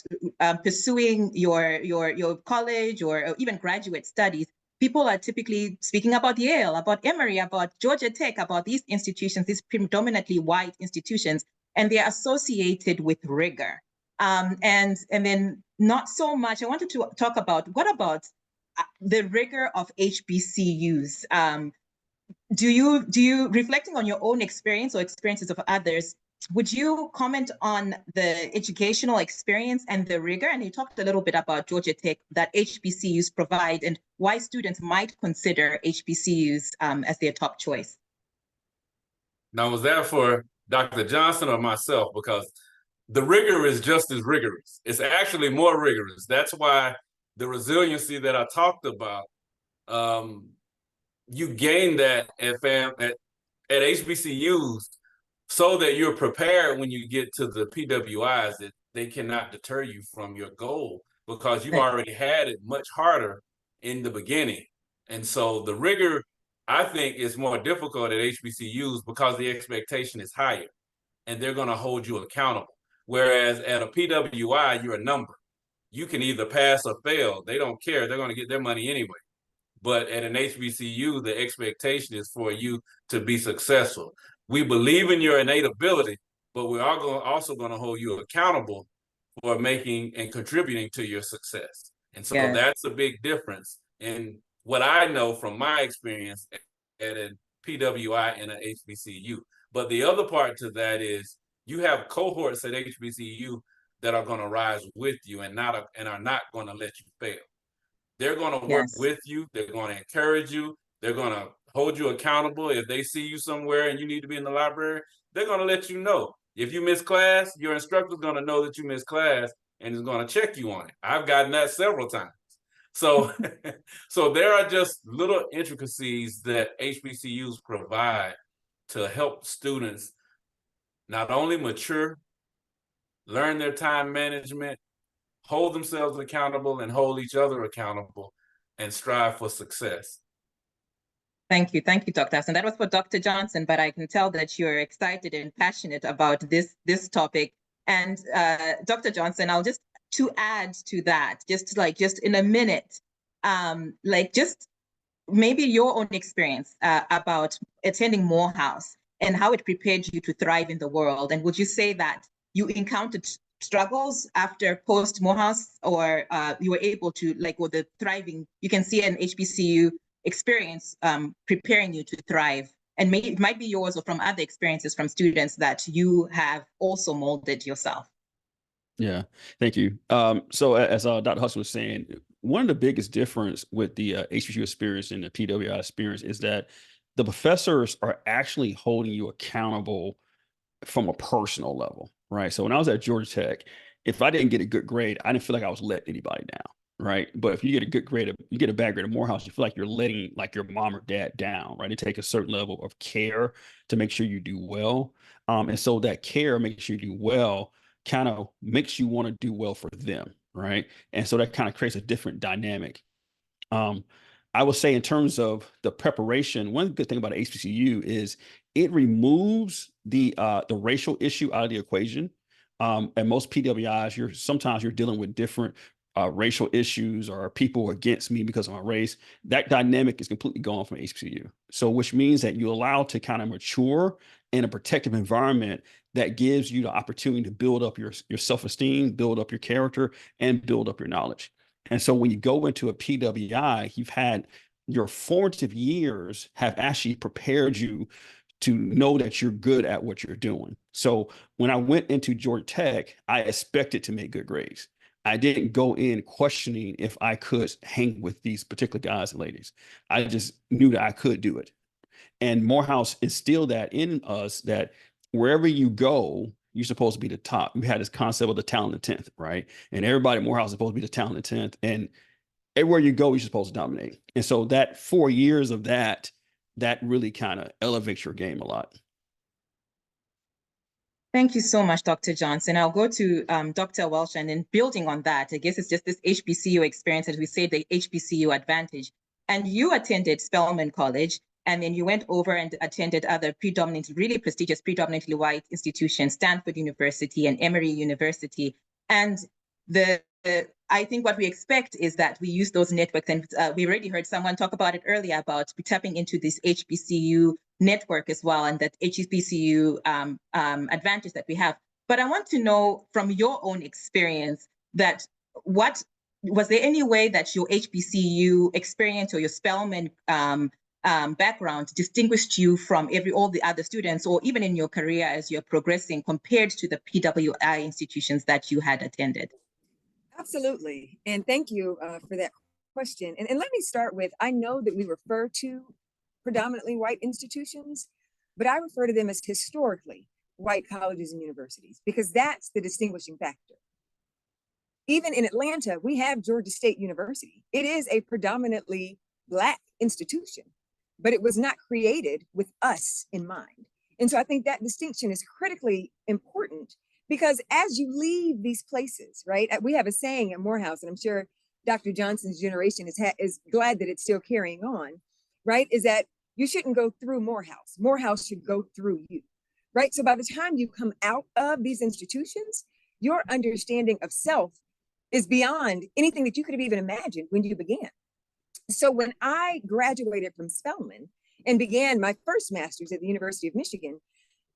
S3: pursuing your college or even graduate studies, people are typically speaking about Yale, about Emory, about Georgia Tech, about these institutions, these predominantly white institutions, and they're associated with rigor. And then not so much, I wanted to talk about, what about the rigor of HBCUs? Do you, reflecting on your own experience or experiences of others, would you comment on the educational experience and the rigor? And you talked a little bit about Georgia Tech that HBCUs provide and why students might consider HBCUs as their top choice.
S5: Now, was that for Dr. Johnson or myself? Because the rigor is just as rigorous. It's actually more rigorous. That's why the resiliency that I talked about, you gain that at HBCUs so that you're prepared when you get to the PWIs, that they cannot deter you from your goal because you've already had it much harder in the beginning. And so the rigor, I think, is more difficult at HBCUs because the expectation is higher and they're going to hold you accountable. Whereas at a PWI, you're a number. You can either pass or fail. They don't care. They're going to get their money anyway. But at an HBCU, the expectation is for you to be successful. We believe in your innate ability, but we're also going to hold you accountable for making and contributing to your success. And so that's a big difference in what I know from my experience at a PWI and an HBCU. But the other part to that is you have cohorts at HBCU that are going to rise with you and are not going to let you fail. They're going to work with you. They're going to encourage you. They're going to hold you accountable. If they see you somewhere and you need to be in the library, they're going to let you know. If you miss class, your instructor's going to know that you missed class and is going to check you on it. I've gotten that several times. So, so there are just little intricacies that HBCUs provide to help students not only mature, learn their time management, hold themselves accountable and hold each other accountable and strive for success.
S3: Thank you, Dr. Hassan. That was for Dr. Johnson, but I can tell that you're excited and passionate about this topic. And Dr. Johnson, I'll just to add to that, just in a minute, just maybe your own experience about attending Morehouse and how it prepared you to thrive in the world. And would you say that you encountered struggles after post Morehouse, or you were able to, with the thriving, you can see an HBCU experience preparing you to thrive? And it might be yours or from other experiences from students that you have also molded yourself.
S7: Yeah, thank you. So as Dr. Hudson was saying, one of the biggest difference with the HBCU experience and the PWI experience is that the professors are actually holding you accountable from a personal level, right? So when I was at Georgia Tech, if I didn't get a good grade, I didn't feel like I was letting anybody down, right? But if you get a good grade, you get a bad grade at Morehouse, you feel like you're letting your mom or dad down, right? They take a certain level of care to make sure you do well. And so that care makes you do well kind of makes you want to do well for them, right? And so that kind of creates a different dynamic. I will say in terms of the preparation, one good thing about HBCU is it removes the racial issue out of the equation. And most PWIs, sometimes you're dealing with different racial issues or people against me because of my race. That dynamic is completely gone from HBCU. So which means that you're allowed to kind of mature in a protective environment that gives you the opportunity to build up your self-esteem, build up your character, and build up your knowledge. And so when you go into a PWI, you've had your formative years have actually prepared you to know that you're good at what you're doing. So when I went into Georgia Tech, I expected to make good grades. I didn't go in questioning if I could hang with these particular guys and ladies. I just knew that I could do it. And Morehouse instilled that in us, that wherever you go, you're supposed to be the top. We had this concept of the talented 10th, right? And everybody at Morehouse is supposed to be the talented 10th. And everywhere you go, you're supposed to dominate. And so that 4 years of that really kind of elevates your game a lot.
S3: Thank you so much, Dr. Johnson. I'll go to Dr. Welsh, and then building on that, I guess it's just this HBCU experience, as we say, the HBCU advantage. And you attended Spelman College, and then you went over and attended other really prestigious, predominantly white institutions, Stanford University and Emory University. And I think what we expect is that we use those networks, and we already heard someone talk about it earlier about tapping into this HBCU network as well, and that HBCU advantage that we have. But I want to know from your own experience that was there any way that your HBCU experience or your Spelman background distinguished you from all the other students, or even in your career as you're progressing, compared to the PWI institutions that you had attended?
S4: Absolutely. And thank you for that question. And let me start with, I know that we refer to predominantly white institutions, but I refer to them as historically white colleges and universities, because that's the distinguishing factor. Even in Atlanta, we have Georgia State University. It is a predominantly Black institution, but it was not created with us in mind. And so I think that distinction is critically important, because as you leave these places, right? We have a saying at Morehouse, and I'm sure Dr. Johnson's generation is glad that it's still carrying on, right? Is that you shouldn't go through Morehouse. Morehouse should go through you, right? So by the time you come out of these institutions, your understanding of self is beyond anything that you could have even imagined when you began. So when I graduated from Spelman and began my first master's at the University of Michigan,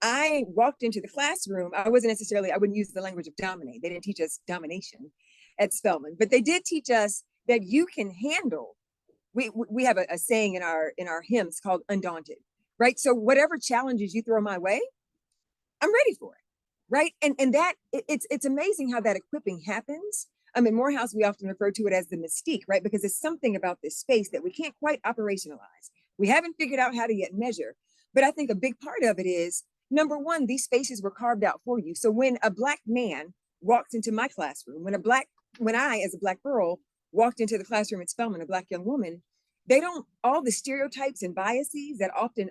S4: I walked into the classroom. I wouldn't use the language of dominate. They didn't teach us domination at Spelman, but they did teach us that you can handle. We have a saying in our hymns called undaunted, right? So whatever challenges you throw my way, I'm ready for it, right? And that it's amazing how that equipping happens. In Morehouse, we often refer to it as the mystique, right? Because it's something about this space that we can't quite operationalize. We haven't figured out how to yet measure, but I think a big part of it is, number one, these spaces were carved out for you. So when a Black man walked into my classroom, when I, as a Black girl, walked into the classroom at Spelman, a Black young woman, all the stereotypes and biases that often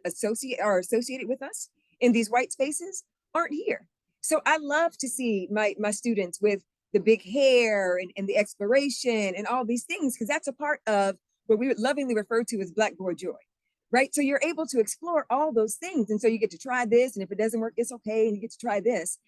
S4: are associated with us in these white spaces aren't here. So I love to see my students with the big hair and the exploration and all these things, because that's a part of what we would lovingly refer to as Black boy joy, right? So you're able to explore all those things. And so you get to try this, and if it doesn't work, it's okay, and you get to try this.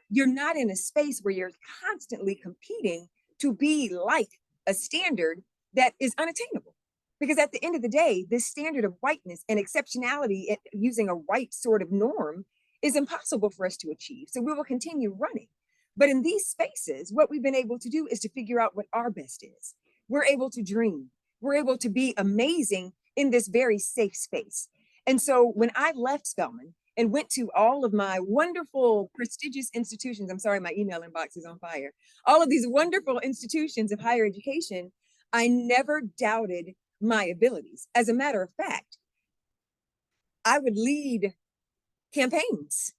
S4: You're not in a space where you're constantly competing to be like a standard that is unattainable. Because at the end of the day, this standard of whiteness and exceptionality using a white sort of norm is impossible for us to achieve. So we will continue running. But in these spaces, what we've been able to do is to figure out what our best is. We're able to dream. We're able to be amazing in this very safe space. And so when I left Spelman and went to all of my wonderful, prestigious institutions, I'm sorry, my email inbox is on fire, all of these wonderful institutions of higher education, I never doubted my abilities. As a matter of fact, I would lead campaigns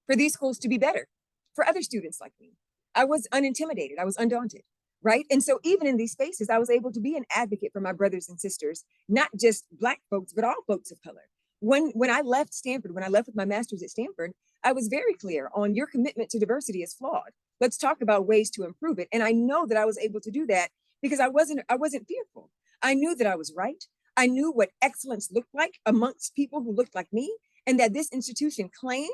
S4: for these schools to be better for other students like me. I was unintimidated. I was undaunted, right? And so even in these spaces, I was able to be an advocate for my brothers and sisters, not just Black folks, but all folks of color. When I left Stanford, when I left with my master's at Stanford, I was very clear on your commitment to diversity is flawed. Let's talk about ways to improve it. And I know that I was able to do that because I wasn't fearful. I knew that I was right. I knew what excellence looked like amongst people who looked like me, and that this institution claimed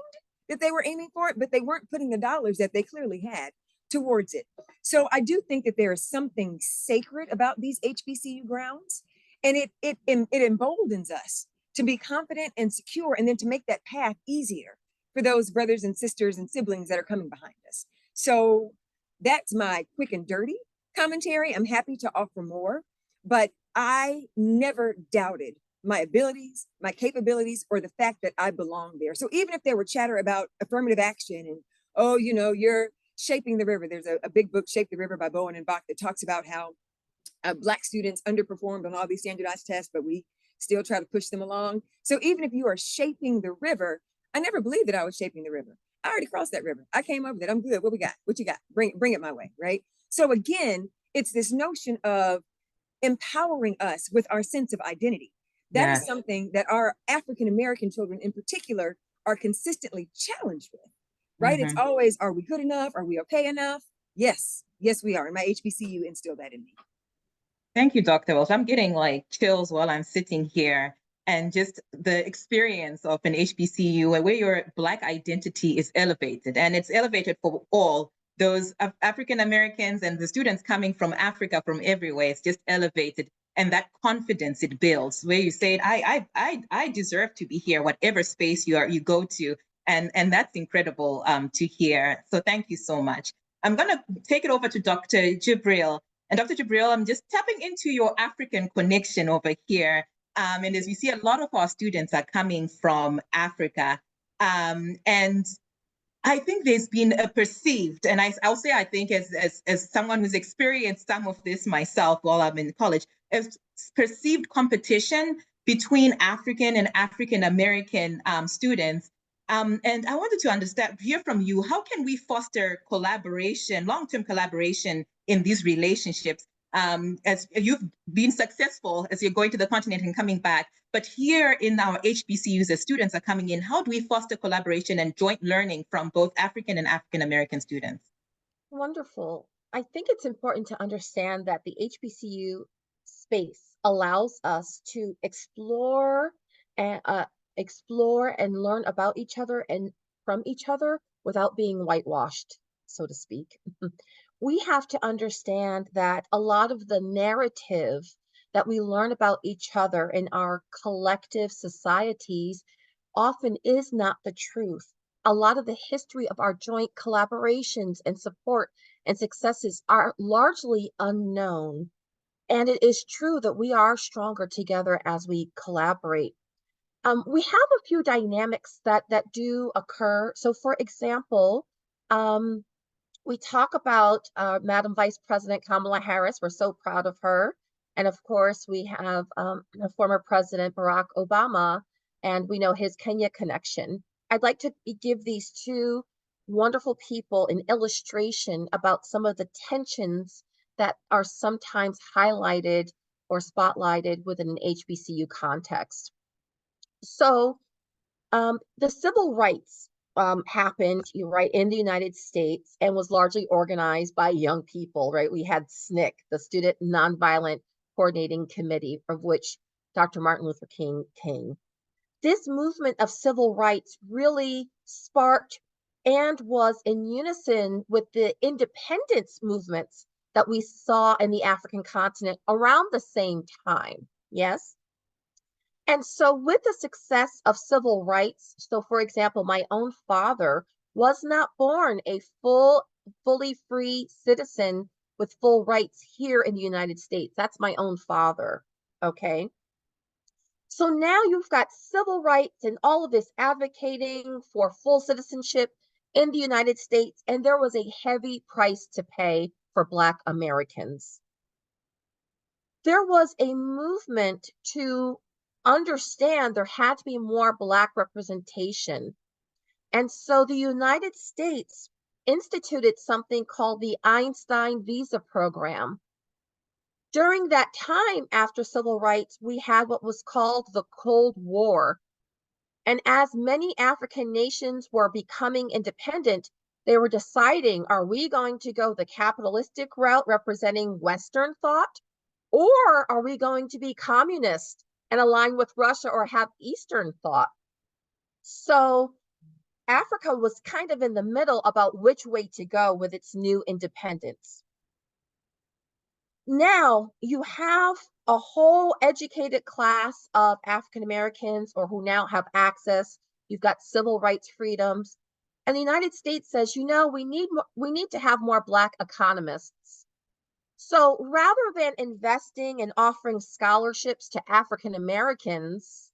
S4: that they were aiming for it, but they weren't putting the dollars that they clearly had towards it. So I do think that there is something sacred about these HBCU grounds, and it emboldens us to be confident and secure, and then to make that path easier for those brothers and sisters and siblings that are coming behind us. So that's my quick and dirty commentary. I'm happy to offer more, but I never doubted my abilities, my capabilities, or the fact that I belong there. So even if there were chatter about affirmative action and, oh, you're shaping the river. There's a big book, Shape the River by Bowen and Bach, that talks about how Black students underperformed on all these standardized tests, but we still try to push them along. So even if you are shaping the river, I never believed that I was shaping the river. I already crossed that river. I came over that. I'm good. What we got? What you got? Bring it my way, right? So again, it's this notion of empowering us with our sense of identity. That is something that our African-American children in particular are consistently challenged with, right? It's always, are we good enough? Are we okay enough? Yes, we are. And my HBCU instilled that in me.
S3: Thank you, Dr. Wells. I'm getting like chills while I'm sitting here, and just the experience of an HBCU where your Black identity is elevated, and it's elevated for all those African Americans and the students coming from Africa, from everywhere. It's just elevated, and that confidence it builds, where you say, I deserve to be here, whatever space you go to, and that's incredible to hear. So thank you so much. I'm going to take it over to Dr. Jibril. And Dr. Jibril, I'm just tapping into your African connection over here. And as we see, a lot of our students are coming from Africa. And I think there's been a perceived, and I'll say I think as someone who's experienced some of this myself while I'm in college, as perceived competition between African and African American students. And I wanted to hear from you, how can we foster collaboration, long-term collaboration in these relationships? As you've been successful as you're going to the continent and coming back, but here in our HBCUs, as students are coming in, how do we foster collaboration and joint learning from both African and African American students?
S6: Wonderful. I think it's important to understand that the HBCU space allows us to explore and learn about each other and from each other without being whitewashed, so to speak. We have to understand that a lot of the narrative that we learn about each other in our collective societies often is not the truth. A lot of the history of our joint collaborations and support and successes are largely unknown. And it is true that we are stronger together as we collaborate. We have a few dynamics that do occur. So, for example, we talk about Madam Vice President Kamala Harris. We're so proud of her. And of course, we have former President Barack Obama, and we know his Kenya connection. I'd like to give these two wonderful people an illustration about some of the tensions that are sometimes highlighted or spotlighted within an HBCU context. So the civil rights happened, right, in the United States and was largely organized by young people, right? We had SNCC, the Student Nonviolent Coordinating Committee, of which Dr. Martin Luther King came. This movement of civil rights really sparked and was in unison with the independence movements that we saw in the African continent around the same time. Yes. And so with the success of civil rights, so for example, my own father was not born a fully free citizen with full rights here in the United States. That's my own father, okay? So now you've got civil rights and all of this advocating for full citizenship in the United States, and there was a heavy price to pay for Black Americans. There was a movement to understand there had to be more Black representation. And so the United States instituted something called the Einstein Visa Program. During that time after civil rights, we had what was called the Cold War. And as many African nations were becoming independent, they were deciding, are we going to go the capitalistic route representing Western thought? Or are we going to be communist and align with Russia or have Eastern thought? So Africa was kind of in the middle about which way to go with its new independence. Now you have a whole educated class of African Americans or who now have access. You've got civil rights freedoms. And the United States says, you know, we need to have more Black economists. So rather than investing and offering scholarships to African Americans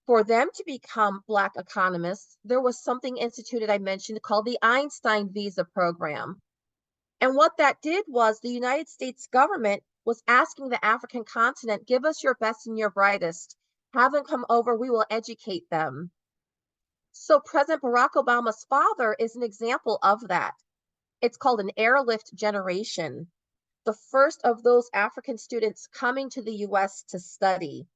S6: for them to become Black economists, there was something instituted, I mentioned, called the Einstein Visa Program. And what that did was the United States government was asking the African continent, give us your best and your brightest. Have them come over, we will educate them. So President Barack Obama's father is an example of that. It's called an airlift generation. The first of those African students coming to the US to study.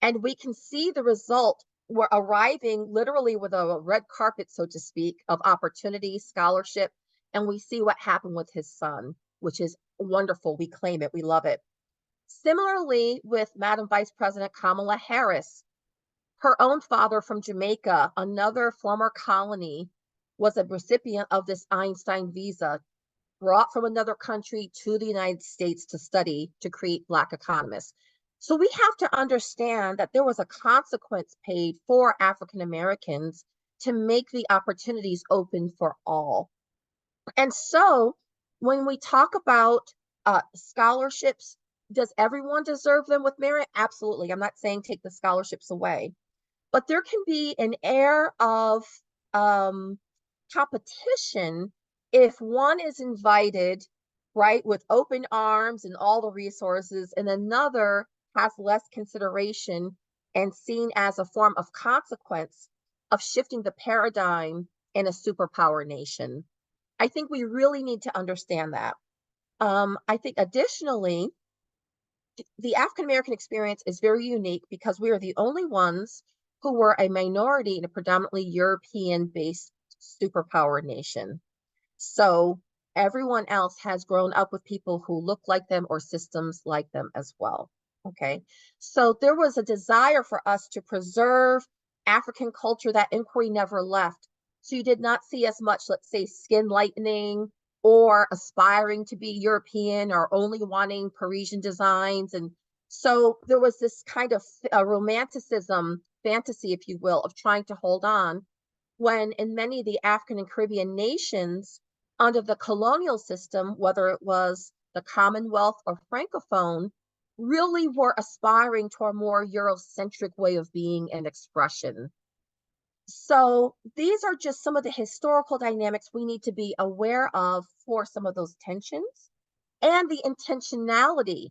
S6: And we can see the result. We're arriving literally with a red carpet, so to speak, of opportunity, scholarship, and we see what happened with his son, which is wonderful. We claim it, we love it. Similarly, with Madam Vice President Kamala Harris, her own father from Jamaica, another former colony, was a recipient of this Einstein visa, brought from another country to the United States to study, to create Black economists. So we have to understand that there was a consequence paid for African Americans to make the opportunities open for all. And so when we talk about scholarships, Does everyone deserve them with merit? Absolutely. I'm not saying take the scholarships away, but there can be an air of competition if one is invited, right, with open arms and all the resources, and another has less consideration and seen as a form of consequence of shifting the paradigm in a superpower nation. I think we really need to understand that. I think additionally, the African American experience is very unique because we are the only ones who were a minority in a predominantly European based superpower nation. So everyone else has grown up with people who look like them or systems like them as well. Okay. So there was a desire for us to preserve African culture. That inquiry never left. So you did not see as much, let's say, skin lightening or aspiring to be European or only wanting Parisian designs. And so there was this kind of romanticism, fantasy, if you will, of trying to hold on, when in many of the African and Caribbean nations under the colonial system, whether it was the Commonwealth or Francophone, really were aspiring to a more Eurocentric way of being and expression. So these are just some of the historical dynamics we need to be aware of for some of those tensions, and the intentionality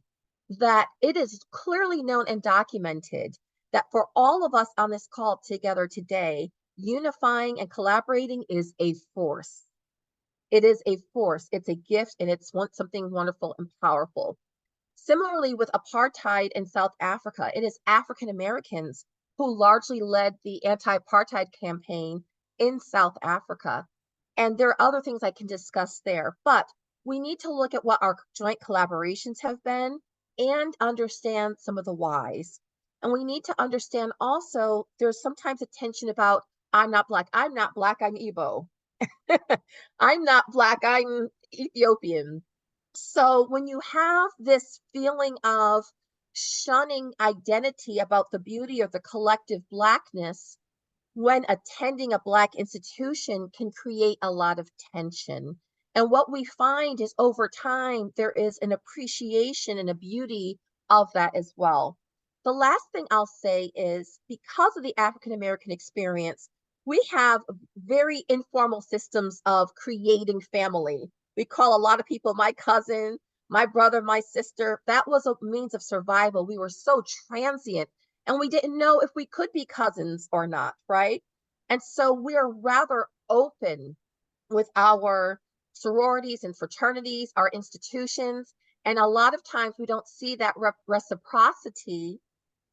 S6: that it is clearly known and documented that for all of us on this call together today, unifying and collaborating is a force. It is a force, it's a gift, and it's something wonderful and powerful. Similarly, with apartheid in South Africa, it is African Americans who largely led the anti-apartheid campaign in South Africa. And there are other things I can discuss there, but we need to look at what our joint collaborations have been and understand some of the whys. And we need to understand also, there's sometimes a tension about, I'm not Black, I'm Igbo. I'm not Black, I'm Ethiopian. So when you have this feeling of shunning identity about the beauty of the collective Blackness, when attending a Black institution can create a lot of tension. And what we find is over time, there is an appreciation and a beauty of that as well. The last thing I'll say is, because of the African American experience, we have very informal systems of creating family. We call a lot of people my cousin, my brother, my sister. That was a means of survival. We were so transient and we didn't know if we could be cousins or not, right? And so we're rather open with our sororities and fraternities, our institutions. And a lot of times we don't see that reciprocity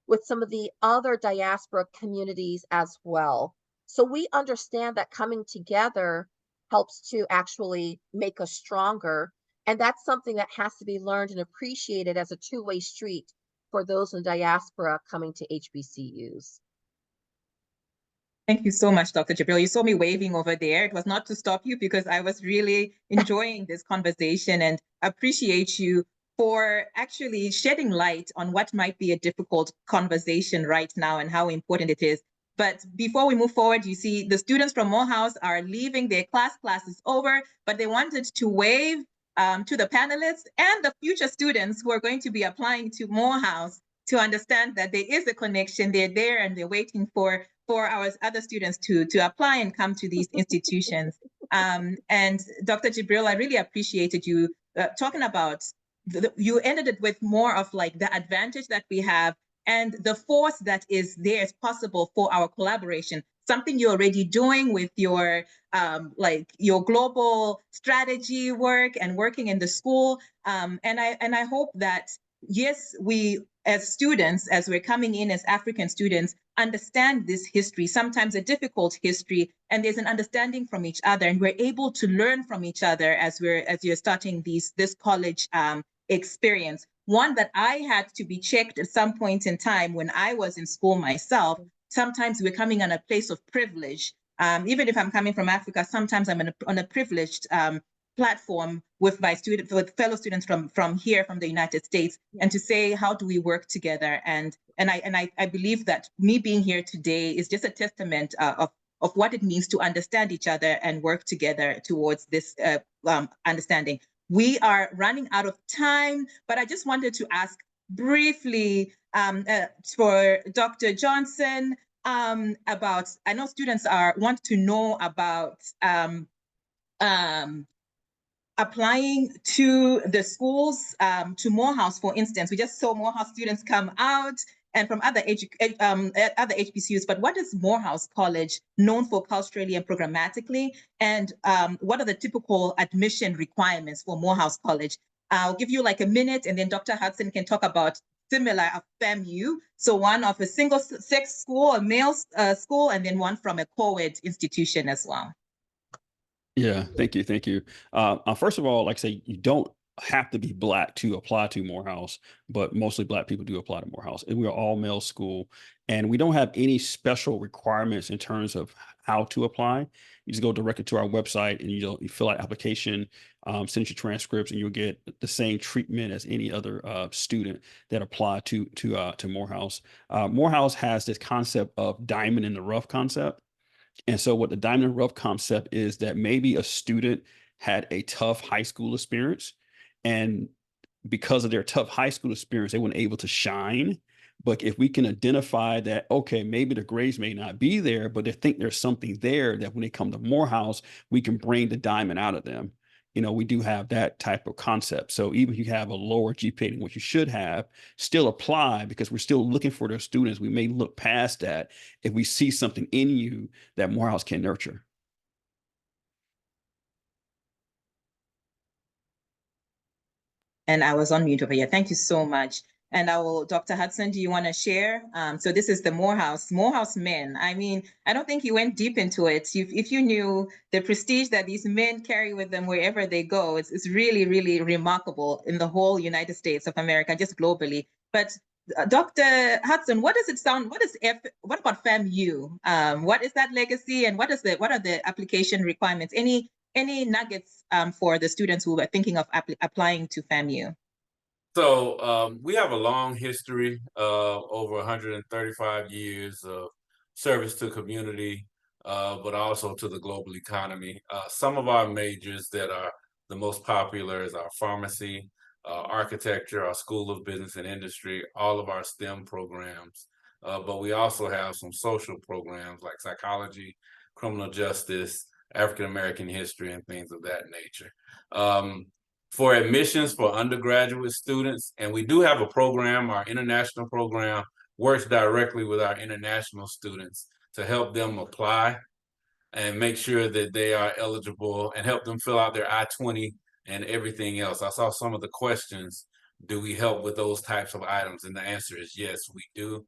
S6: with some of the other diaspora communities as well. So we understand that coming together helps to actually make us stronger. And that's something that has to be learned and appreciated as a two-way street for those in diaspora coming to HBCUs.
S3: Thank you so much, Dr. Jibril. You saw me waving over there. It was not to stop you because I was really enjoying this conversation and appreciate you for actually shedding light on what might be a difficult conversation right now and how important it is. But before we move forward, you see the students from Morehouse are leaving their class is over, but they wanted to wave to the panelists and the future students who are going to be applying to Morehouse to understand that there is a connection. They're there and they're waiting for our other students to apply and come to these institutions. And Dr. Jibril, I really appreciated you talking about, you ended it with more of like the advantage that we have and the force that is there is possible for our collaboration, something you're already doing with your like your global strategy work and working in the school. And I hope that, yes, we as students, as we're coming in as African students, understand this history, sometimes a difficult history, and there's an understanding from each other, and we're able to learn from each other as you're starting this college experience. One that I had to be checked at some point in time when I was in school myself. Sometimes we're coming on a place of privilege. Even if I'm coming from Africa, sometimes I'm on a privileged platform with my fellow students from here, from the United States, and to say, how do we work together? And I believe that me being here today is just a testament of what it means to understand each other and work together towards this understanding. We are running out of time, but I just wanted to ask briefly for Dr. Johnson about, I know students want to know about applying to the schools, to Morehouse, for instance. We just saw Morehouse students come out and from other HBCUs, but what is Morehouse College known for culturally and programmatically? And what are the typical admission requirements for Morehouse College? I'll give you like a minute, and then Dr. Hudson can talk about similar of FAMU. So one of a single sex school, a male school, and then one from a co-ed institution as well.
S7: Yeah, thank you. Thank you. First of all, like I say, you don't have to be Black to apply to Morehouse, but mostly Black people do apply to Morehouse. And we're all male school, and we don't have any special requirements in terms of how to apply. You just go directly to our website and you fill out application, send your transcripts, and you'll get the same treatment as any other student that apply to Morehouse. Morehouse has this concept of diamond in the rough concept. And so what the diamond in the rough concept is that maybe a student had a tough high school experience, and because of their tough high school experience, they weren't able to shine. But if we can identify that, okay, maybe the grades may not be there, but they think there's something there that when they come to Morehouse, we can bring the diamond out of them. We do have that type of concept. So even if you have a lower GPA than what you should have, still apply, because we're still looking for those students. We may look past that if we see something in you that Morehouse can nurture.
S3: And I was on mute over here. Thank you so much. And Dr. Hudson, do you want to share? So this is the Morehouse men. I mean, I don't think you went deep into it. If you knew the prestige that these men carry with them wherever they go, it's really, really remarkable in the whole United States of America, just globally. But Dr. Hudson, what about FAMU? What is that legacy, and what are the application requirements? Any nuggets for the students who are thinking of applying to FAMU?
S5: So we have a long history of over 135 years of service to community, but also to the global economy. Some of our majors that are the most popular is our pharmacy, architecture, our School of Business and Industry, all of our STEM programs. But we also have some social programs like psychology, criminal justice, African American history, and things of that nature. For admissions for undergraduate students, and we do have a program, our international program works directly with our international students to help them apply and make sure that they are eligible and help them fill out their I-20 and everything else. I saw some of the questions. Do we help with those types of items? And the answer is yes, we do,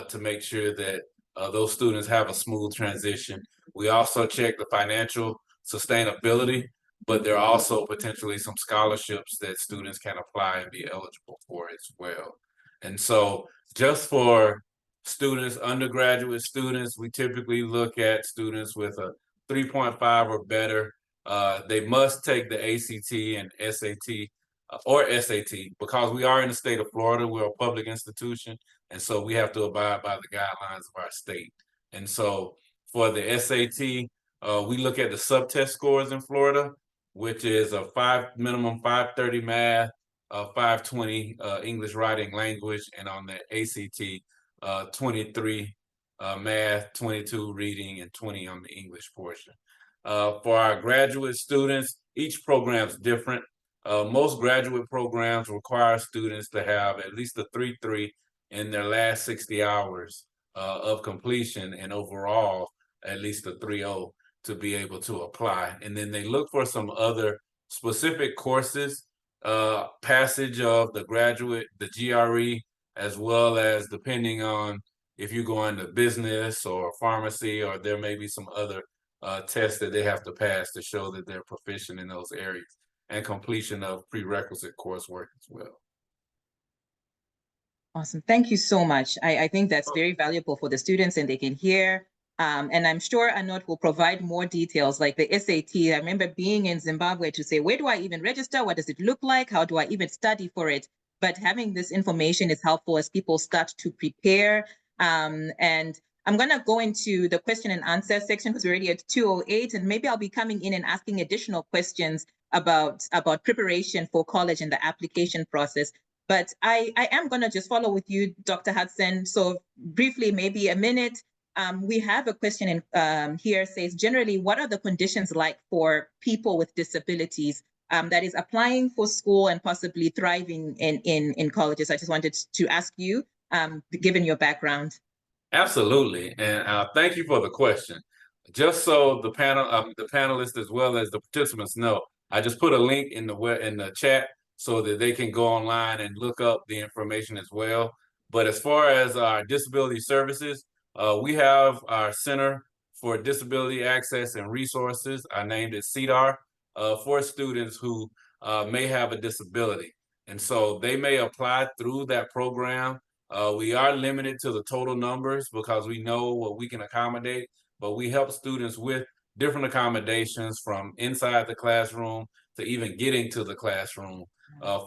S5: to make sure that those students have a smooth transition. We also check the financial sustainability, but there are also potentially some scholarships that students can apply and be eligible for as well. And so just for students, undergraduate students, we typically look at students with a 3.5 or better. They must take the ACT and SAT or SAT, because we are in the state of Florida. We're a public institution, and so we have to abide by the guidelines of our state. And so for the SAT, we look at the subtest scores in Florida, which is a minimum 530 math, 520 English writing language, and on the ACT, 23 math, 22 reading, and 20 on the English portion. For our graduate students, each program is different. Most graduate programs require students to have at least a 3.3 in their last 60 hours of completion, and overall at least a 3.0 to be able to apply. And then they look for some other specific courses, passage of the graduate, the GRE, as well as depending on if you go into business or pharmacy, or there may be some other tests that they have to pass to show that they're proficient in those areas, and completion of prerequisite coursework as well.
S3: Awesome. Thank you so much. I think that's very valuable for the students, and they can hear. And I'm sure Anot will provide more details like the SAT. I remember being in Zimbabwe to say, where do I even register? What does it look like? How do I even study for it? But having this information is helpful as people start to prepare. And I'm going to go into the question and answer section because we're already at 2:08, and maybe I'll be coming in and asking additional questions about preparation for college and the application process. But I am going to just follow with you, Dr. Hudson. So briefly, maybe a minute. We have a question in here, says, generally, what are the conditions like for people with disabilities that is applying for school and possibly thriving in colleges? I just wanted to ask you, given your background.
S5: Absolutely, and thank you for the question. Just so the panelists as well as the participants know, I just put a link in the chat so that they can go online and look up the information as well. But as far as our disability services, we have our Center for Disability Access and Resources. I named it CDAR, for students who may have a disability, and so they may apply through that program. We are limited to the total numbers because we know what we can accommodate, but we help students with different accommodations from inside the classroom to even getting to the classroom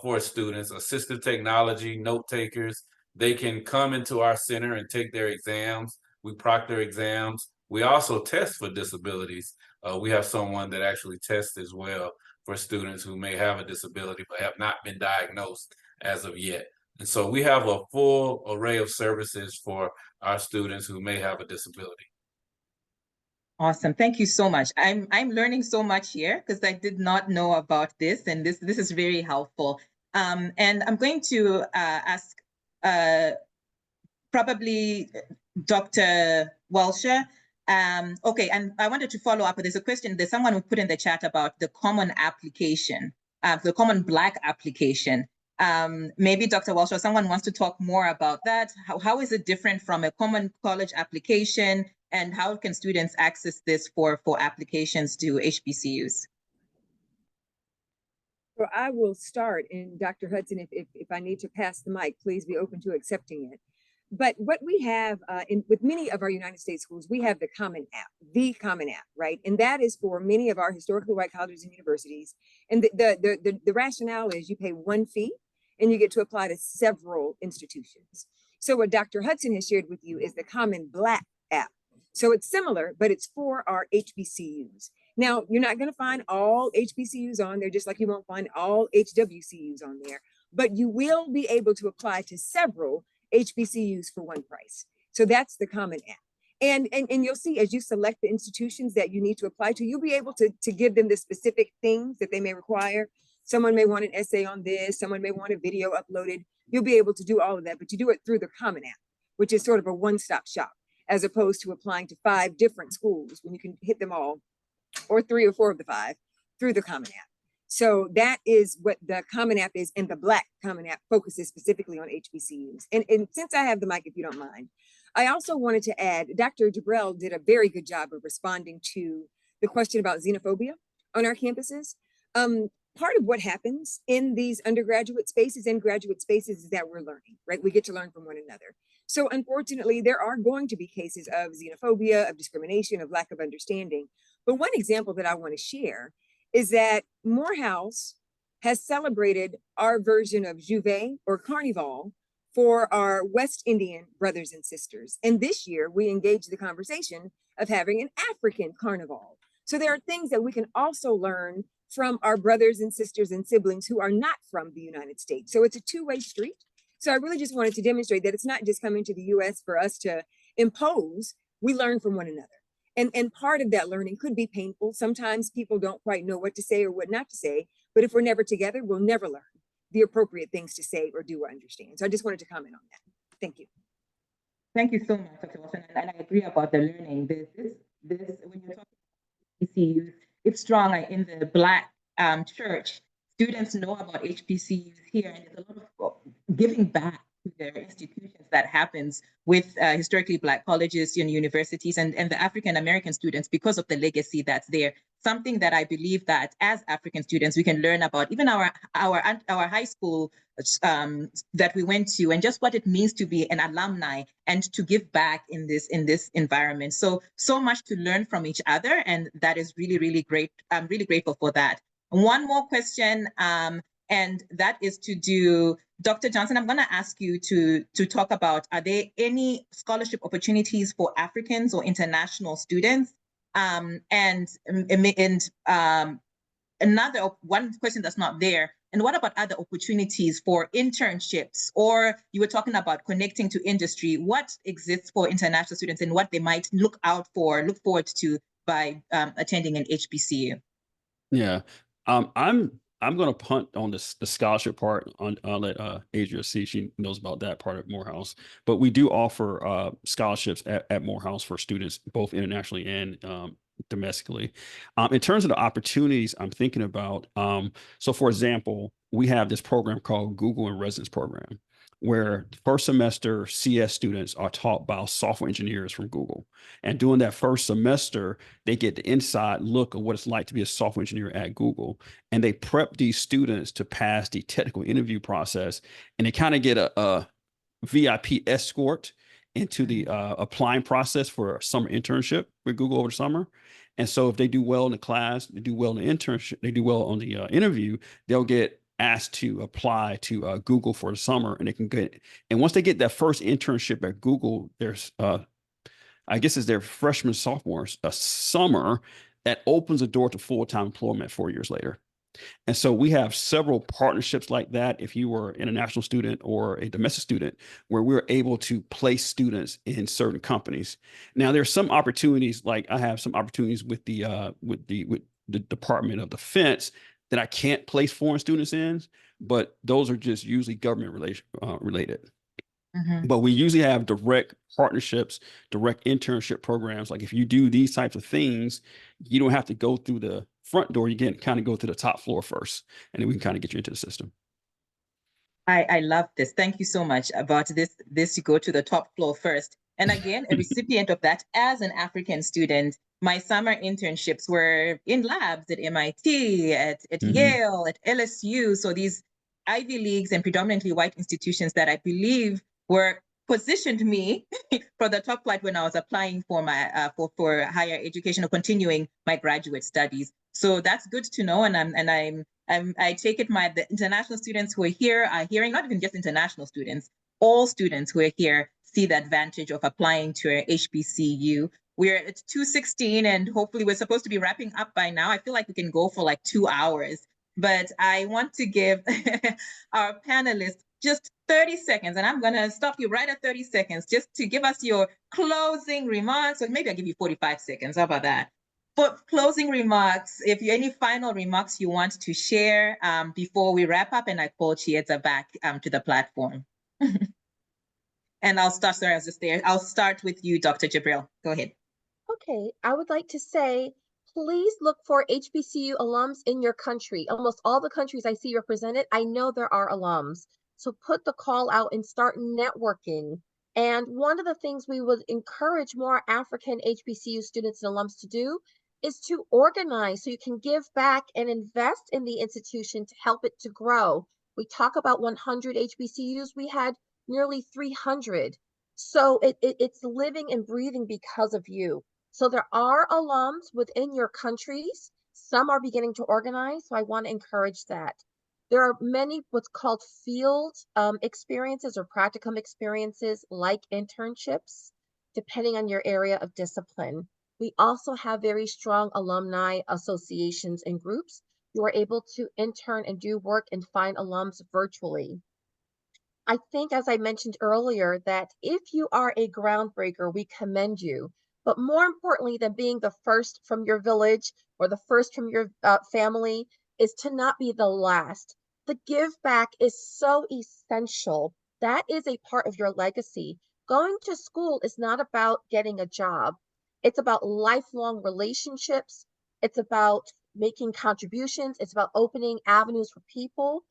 S5: for students. Assistive technology, note takers, they can come into our center and take their exams. We proctor exams. We also test for disabilities. We have someone that actually tests as well for students who may have a disability but have not been diagnosed as of yet. And so we have a full array of services for our students who may have a disability.
S3: Awesome. Thank you so much. I'm learning so much here because I did not know about this, and this is very helpful. And I'm going to ask probably Dr. Walsher. Okay, and I wanted to follow up. There's a question. There's someone who put in the chat about the common application, the common Black application. Maybe Dr. Walsh or someone wants to talk more about that. How is it different from a common college application, and how can students access this for applications to HBCUs?
S4: So I will start, and Dr. Hudson, if I need to pass the mic, please be open to accepting it. But what we have with many of our United States schools, we have the Common App, right? And that is for many of our historically white colleges and universities. And the rationale is you pay one fee and you get to apply to several institutions. So what Dr. Hudson has shared with you is the Common Black App. So it's similar, but it's for our HBCUs. Now, you're not going to find all HBCUs on there, just like you won't find all HWCUs on there, but you will be able to apply to several HBCUs for one price. So that's the Common App. And you'll see as you select the institutions that you need to apply to, you'll be able to give them the specific things that they may require. Someone may want an essay on this, someone may want a video uploaded. You'll be able to do all of that, but you do it through the Common App, which is sort of a one-stop shop, as opposed to applying to 5 different schools when you can hit them all, or 3 or 4 of the 5 through the Common App. So that is what the Common App is, and the Black Common App focuses specifically on HBCUs. And since I have the mic, if you don't mind, I also wanted to add, Dr. Jabrell did a very good job of responding to the question about xenophobia on our campuses. Part of what happens in these undergraduate spaces and graduate spaces is that we're learning, right? We get to learn from one another. So unfortunately, there are going to be cases of xenophobia, of discrimination, of lack of understanding. But one example that I want to share is that Morehouse has celebrated our version of Juve or Carnival for our West Indian brothers and sisters. And this year we engaged the conversation of having an African Carnival. So there are things that we can also learn from our brothers and sisters and siblings who are not from the United States. So it's a two-way street. So I really just wanted to demonstrate that it's not just coming to the US for us to impose, we learn from one another. And part of that learning could be painful. Sometimes people don't quite know what to say or what not to say, but if we're never together, we'll never learn the appropriate things to say or do or understand. So I just wanted to comment on that. Thank you.
S3: Thank you so much, Dr. Wilson. And I agree about the learning. This when you're talking about HBCUs, it's strong in the Black church. Students know about HBCUs here, and there's a lot of giving back to their institutions that happens with historically Black colleges and universities and the African American students because of the legacy that's there. Something that I believe that as African students we can learn about, even our high school that we went to, and just what it means to be an alumni and to give back in this environment. So much to learn from each other, and that is really, really great. I'm really grateful for that. One more question, and that is to do, Dr. Johnson, I'm going to ask you to talk about, are there any scholarship opportunities for Africans or international students? And one question that's not there. And what about other opportunities for internships? Or you were talking about connecting to industry. What exists for international students and what they might look forward to by attending an HBCU?
S7: Yeah, I'm going to punt on the scholarship part. I'll let Adria see. She knows about that part at Morehouse. But we do offer scholarships at Morehouse for students, both internationally and domestically. In terms of the opportunities I'm thinking about, so for example, we have this program called Google in Residence Program, where first semester CS students are taught by software engineers from Google. And during that first semester, they get the inside look of what it's like to be a software engineer at Google. And they prep these students to pass the technical interview process. And they kind of get a VIP escort into the applying process for a summer internship with Google over the summer. And so if they do well in the class, they do well in the internship, they do well on the interview, they'll get asked to apply to Google for the summer, and they can get. And once they get that first internship at Google, there's I guess it's their freshman, sophomore summer that opens the door to full-time employment 4 years later. And so we have several partnerships like that. If you were an international student or a domestic student, where we're able to place students in certain companies. Now, there's some opportunities, like I have some opportunities with the Department of Defense that I can't place foreign students in, but those are just usually government related.
S3: Mm-hmm.
S7: But we usually have direct partnerships, direct internship programs. Like if you do these types of things, you don't have to go through the front door. You can kind of go to the top floor first, and then we can kind of get you into the system.
S3: I love this. Thank you so much about this. You go to the top floor first. And again, a recipient of that as an African student, my summer internships were in labs at MIT, at Yale, at LSU. So these Ivy Leagues and predominantly white institutions that I believe were positioned me for the top flight when I was applying for my for higher education or continuing my graduate studies. So that's good to know, and I take it the international students who are here are hearing, not even just international students, all students who are here see the advantage of applying to a HBCU. We're at 2:16, and hopefully we're supposed to be wrapping up by now. I feel like we can go for like 2 hours, but I want to give our panelists just 30 seconds, and I'm going to stop you right at 30 seconds just to give us your closing remarks, or maybe I'll give you 45 seconds. How about that? For closing remarks, if you any final remarks you want to share before we wrap up, and I call Chieza back to the platform. And I'll start, sorry, I was just there. I'll start with you, Dr. Jibril. Go ahead.
S6: Okay, I would like to say, please look for HBCU alums in your country. Almost all the countries I see represented, I know there are alums. So put the call out and start networking. And one of the things we would encourage more African HBCU students and alums to do is to organize so you can give back and invest in the institution to help it to grow. We talk about 100 HBCUs, we had nearly 300. So it's living and breathing because of you. So there are alums within your countries. Some are beginning to organize, so I want to encourage that. There are many what's called field experiences or practicum experiences like internships, depending on your area of discipline. We also have very strong alumni associations and groups. You are able to intern and do work and find alums virtually. I think, as I mentioned earlier, that if you are a groundbreaker, we commend you. But more importantly than being the first from your village or the first from your family is to not be the last. The give back is so essential. That is a part of your legacy. Going to school is not about getting a job. It's about lifelong relationships. It's about making contributions. It's about opening avenues for people.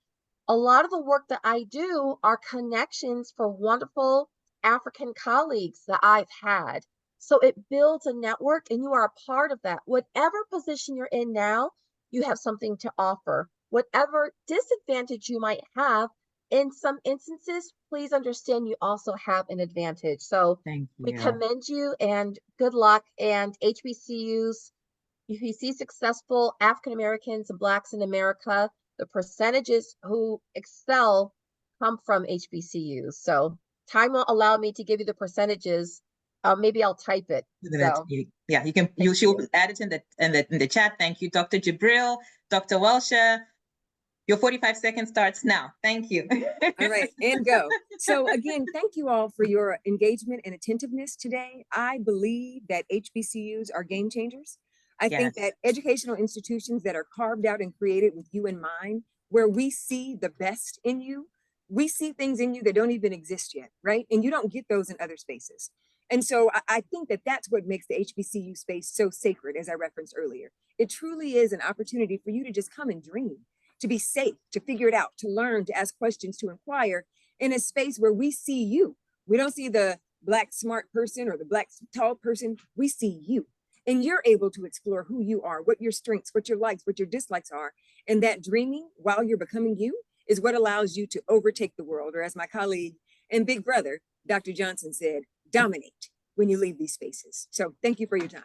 S6: A lot of the work that I do are connections for wonderful African colleagues that I've had. So it builds a network, and you are a part of that. Whatever position you're in now, you have something to offer. Whatever disadvantage you might have, in some instances, please understand you also have an advantage. So we commend you and good luck. And HBCUs, if you see successful African Americans and Blacks in America, the percentages who excel come from HBCUs. So time won't allow me to give you the percentages Maybe I'll type it. So
S3: Yeah, you can. She'll add it in the chat. Thank you, Dr. Jibril, Dr. Welsher. Your 45 seconds starts now. Thank you.
S4: All right, and go. So again, thank you all for your engagement and attentiveness today. I believe that HBCUs are game changers. I think that educational institutions that are carved out and created with you in mind, where we see the best in you, we see things in you that don't even exist yet, right? And you don't get those in other spaces. And so I think that that's what makes the HBCU space so sacred, as I referenced earlier. It truly is an opportunity for you to just come and dream, to be safe, to figure it out, to learn, to ask questions, to inquire in a space where we see you. We don't see the Black smart person or the Black tall person. We see you. And you're able to explore who you are, what your strengths, what your likes, what your dislikes are. And that dreaming while you're becoming you is what allows you to overtake the world, or as my colleague and big brother, Dr. Johnson said, dominate when you leave these spaces. So thank you for your time.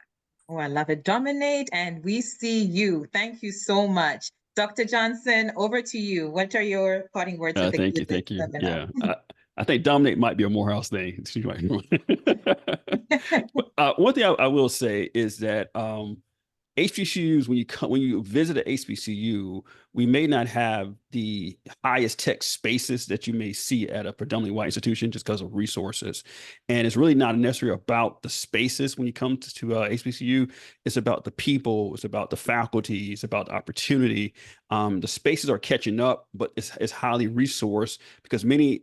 S3: Oh, I love it. Dominate, and we see you. Thank you so much. Dr. Johnson, over to you. What are your parting words?
S7: Thank you. Yeah, I think dominate might be a Morehouse thing. One thing I will say is that HBCUs, when you visit an HBCU, we may not have the highest tech spaces that you may see at a predominantly white institution just because of resources. And it's really not necessarily about the spaces when you come to HBCU. It's about the people, it's about the faculty, it's about the opportunity. The spaces are catching up, but it's highly resourced because many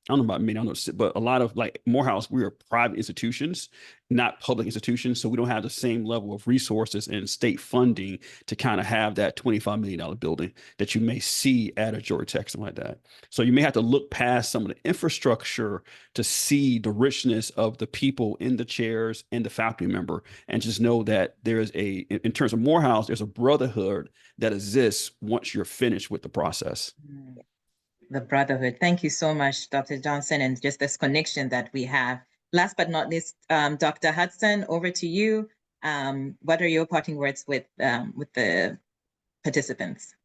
S7: I don't know about many, I don't know, but a lot of like Morehouse, we are private institutions, not public institutions. So we don't have the same level of resources and state funding to kind of have that $25 million building that you may see at a Georgia Tech, something like that. So you may have to look past some of the infrastructure to see the richness of the people in the chairs and the faculty member, and just know that there's in terms of Morehouse, there's a brotherhood that exists once you're finished with the process.
S3: The brotherhood. Thank you so much, Dr. Johnson, and just this connection that we have. Last but not least, Dr. Hudson, over to you. What are your parting words with the participants?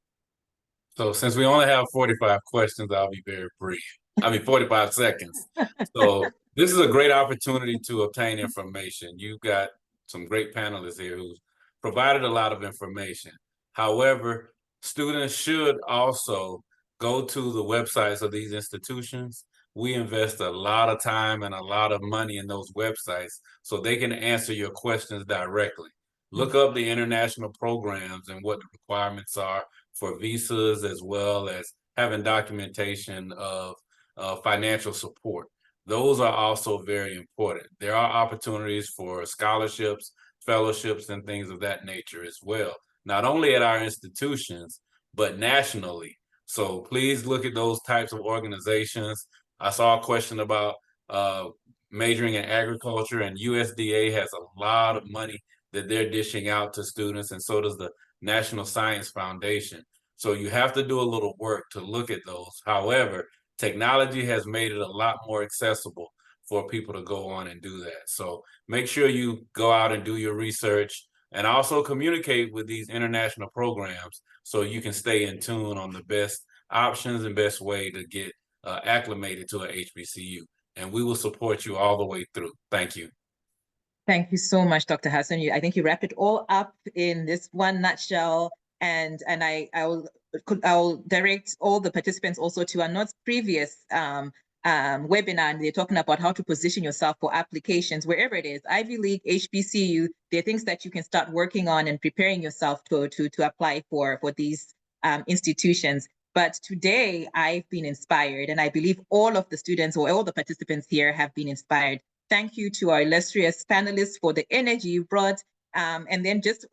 S5: So since we only have 45 questions, I'll be very brief. 45 seconds. So this is a great opportunity to obtain information. You've got some great panelists here who've provided a lot of information. However, students should also go to the websites of these institutions. We invest a lot of time and a lot of money in those websites so they can answer your questions directly. Look up the international programs and what the requirements are for visas, as well as having documentation of financial support. Those are also very important. There are opportunities for scholarships, fellowships, and things of that nature as well, not only at our institutions, but nationally. So please look at those types of organizations. I saw a question about majoring in agriculture, and USDA has a lot of money that they're dishing out to students, and so does the National Science Foundation. So you have to do a little work to look at those. However, technology has made it a lot more accessible for people to go on and do that. So make sure you go out and do your research, and also communicate with these international programs so you can stay in tune on the best options and best way to get acclimated to a HBCU. And we will support you all the way through. Thank you.
S3: Thank you so much, Dr. Hassan. I think you wrapped it all up in this one nutshell. And I'll direct all the participants also to Anot's previous webinar, and they're talking about how to position yourself for applications wherever it is, Ivy League, HBCU. There are things that you can start working on and preparing yourself to apply for these institutions. But today I've been inspired, and I believe all of the students or all the participants here have been inspired. Thank you to our illustrious panelists for the energy you brought. And then just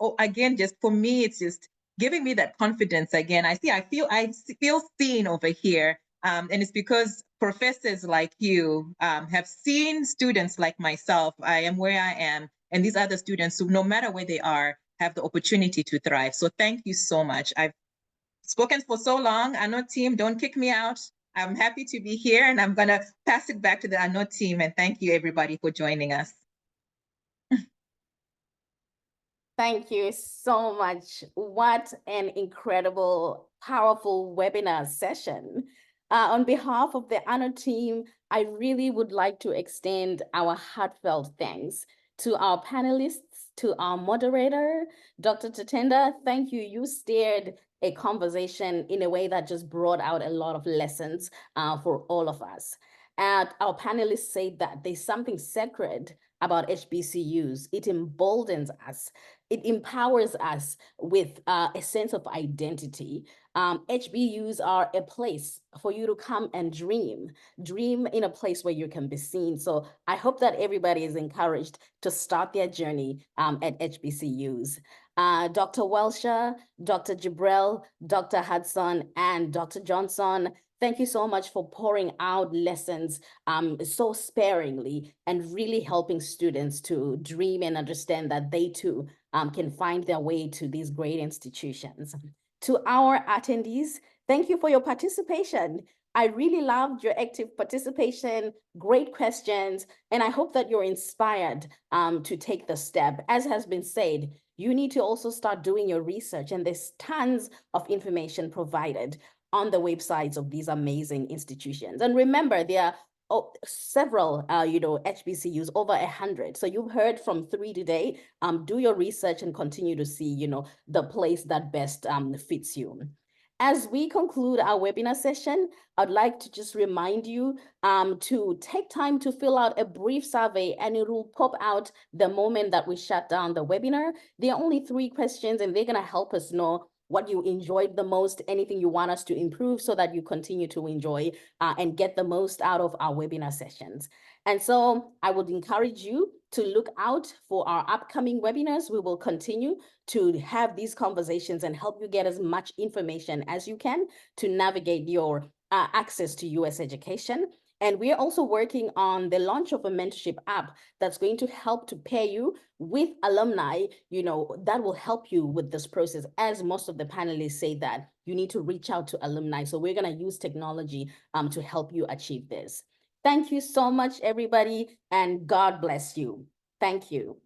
S3: for me, it's just giving me that confidence again. I feel seen over here. And it's because professors like you have seen students like myself. I am where I am, and these other students who, no matter where they are, have the opportunity to thrive. So thank you so much. I've spoken for so long. Anot team, don't kick me out. I'm happy to be here, and I'm gonna pass it back to the Anot team. And thank you everybody for joining us.
S2: Thank you so much. What an incredible, powerful webinar session. On behalf of the honor team, I really would like to extend our heartfelt thanks to our panelists, to our moderator, Dr. Tatenda. Thank you. You steered a conversation in a way that just brought out a lot of lessons for all of us. And our panelists say that there's something sacred about HBCUs. It emboldens us. It empowers us with a sense of identity. HBCUs are a place for you to come and dream in a place where you can be seen. So I hope that everybody is encouraged to start their journey at HBCUs. Dr. Welsher, Dr. Jibril, Dr. Hudson, and Dr. Johnson, thank you so much for pouring out lessons so sparingly and really helping students to dream and understand that they too can find their way to these great institutions. To our attendees, thank you for your participation. I really loved your active participation, great questions, and I hope that you're inspired to take the step. As has been said, you need to also start doing your research, and there's tons of information provided on the websites of these amazing institutions. And remember, there are several, HBCUs, over 100. So you've heard from 3 today. Do your research and continue to see, the place that best fits you. As we conclude our webinar session, I'd like to just remind you to take time to fill out a brief survey, and it will pop out the moment that we shut down the webinar. There are only 3 questions, and they're going to help us know what you enjoyed the most, anything you want us to improve so that you continue to enjoy and get the most out of our webinar sessions. And so I would encourage you to look out for our upcoming webinars. We will continue to have these conversations and help you get as much information as you can to navigate your access to US education. And we're also working on the launch of a mentorship app that's going to help to pair you with alumni, that will help you with this process. As most of the panelists say that you need to reach out to alumni. So we're going to use technology to help you achieve this. Thank you so much, everybody, and God bless you. Thank you.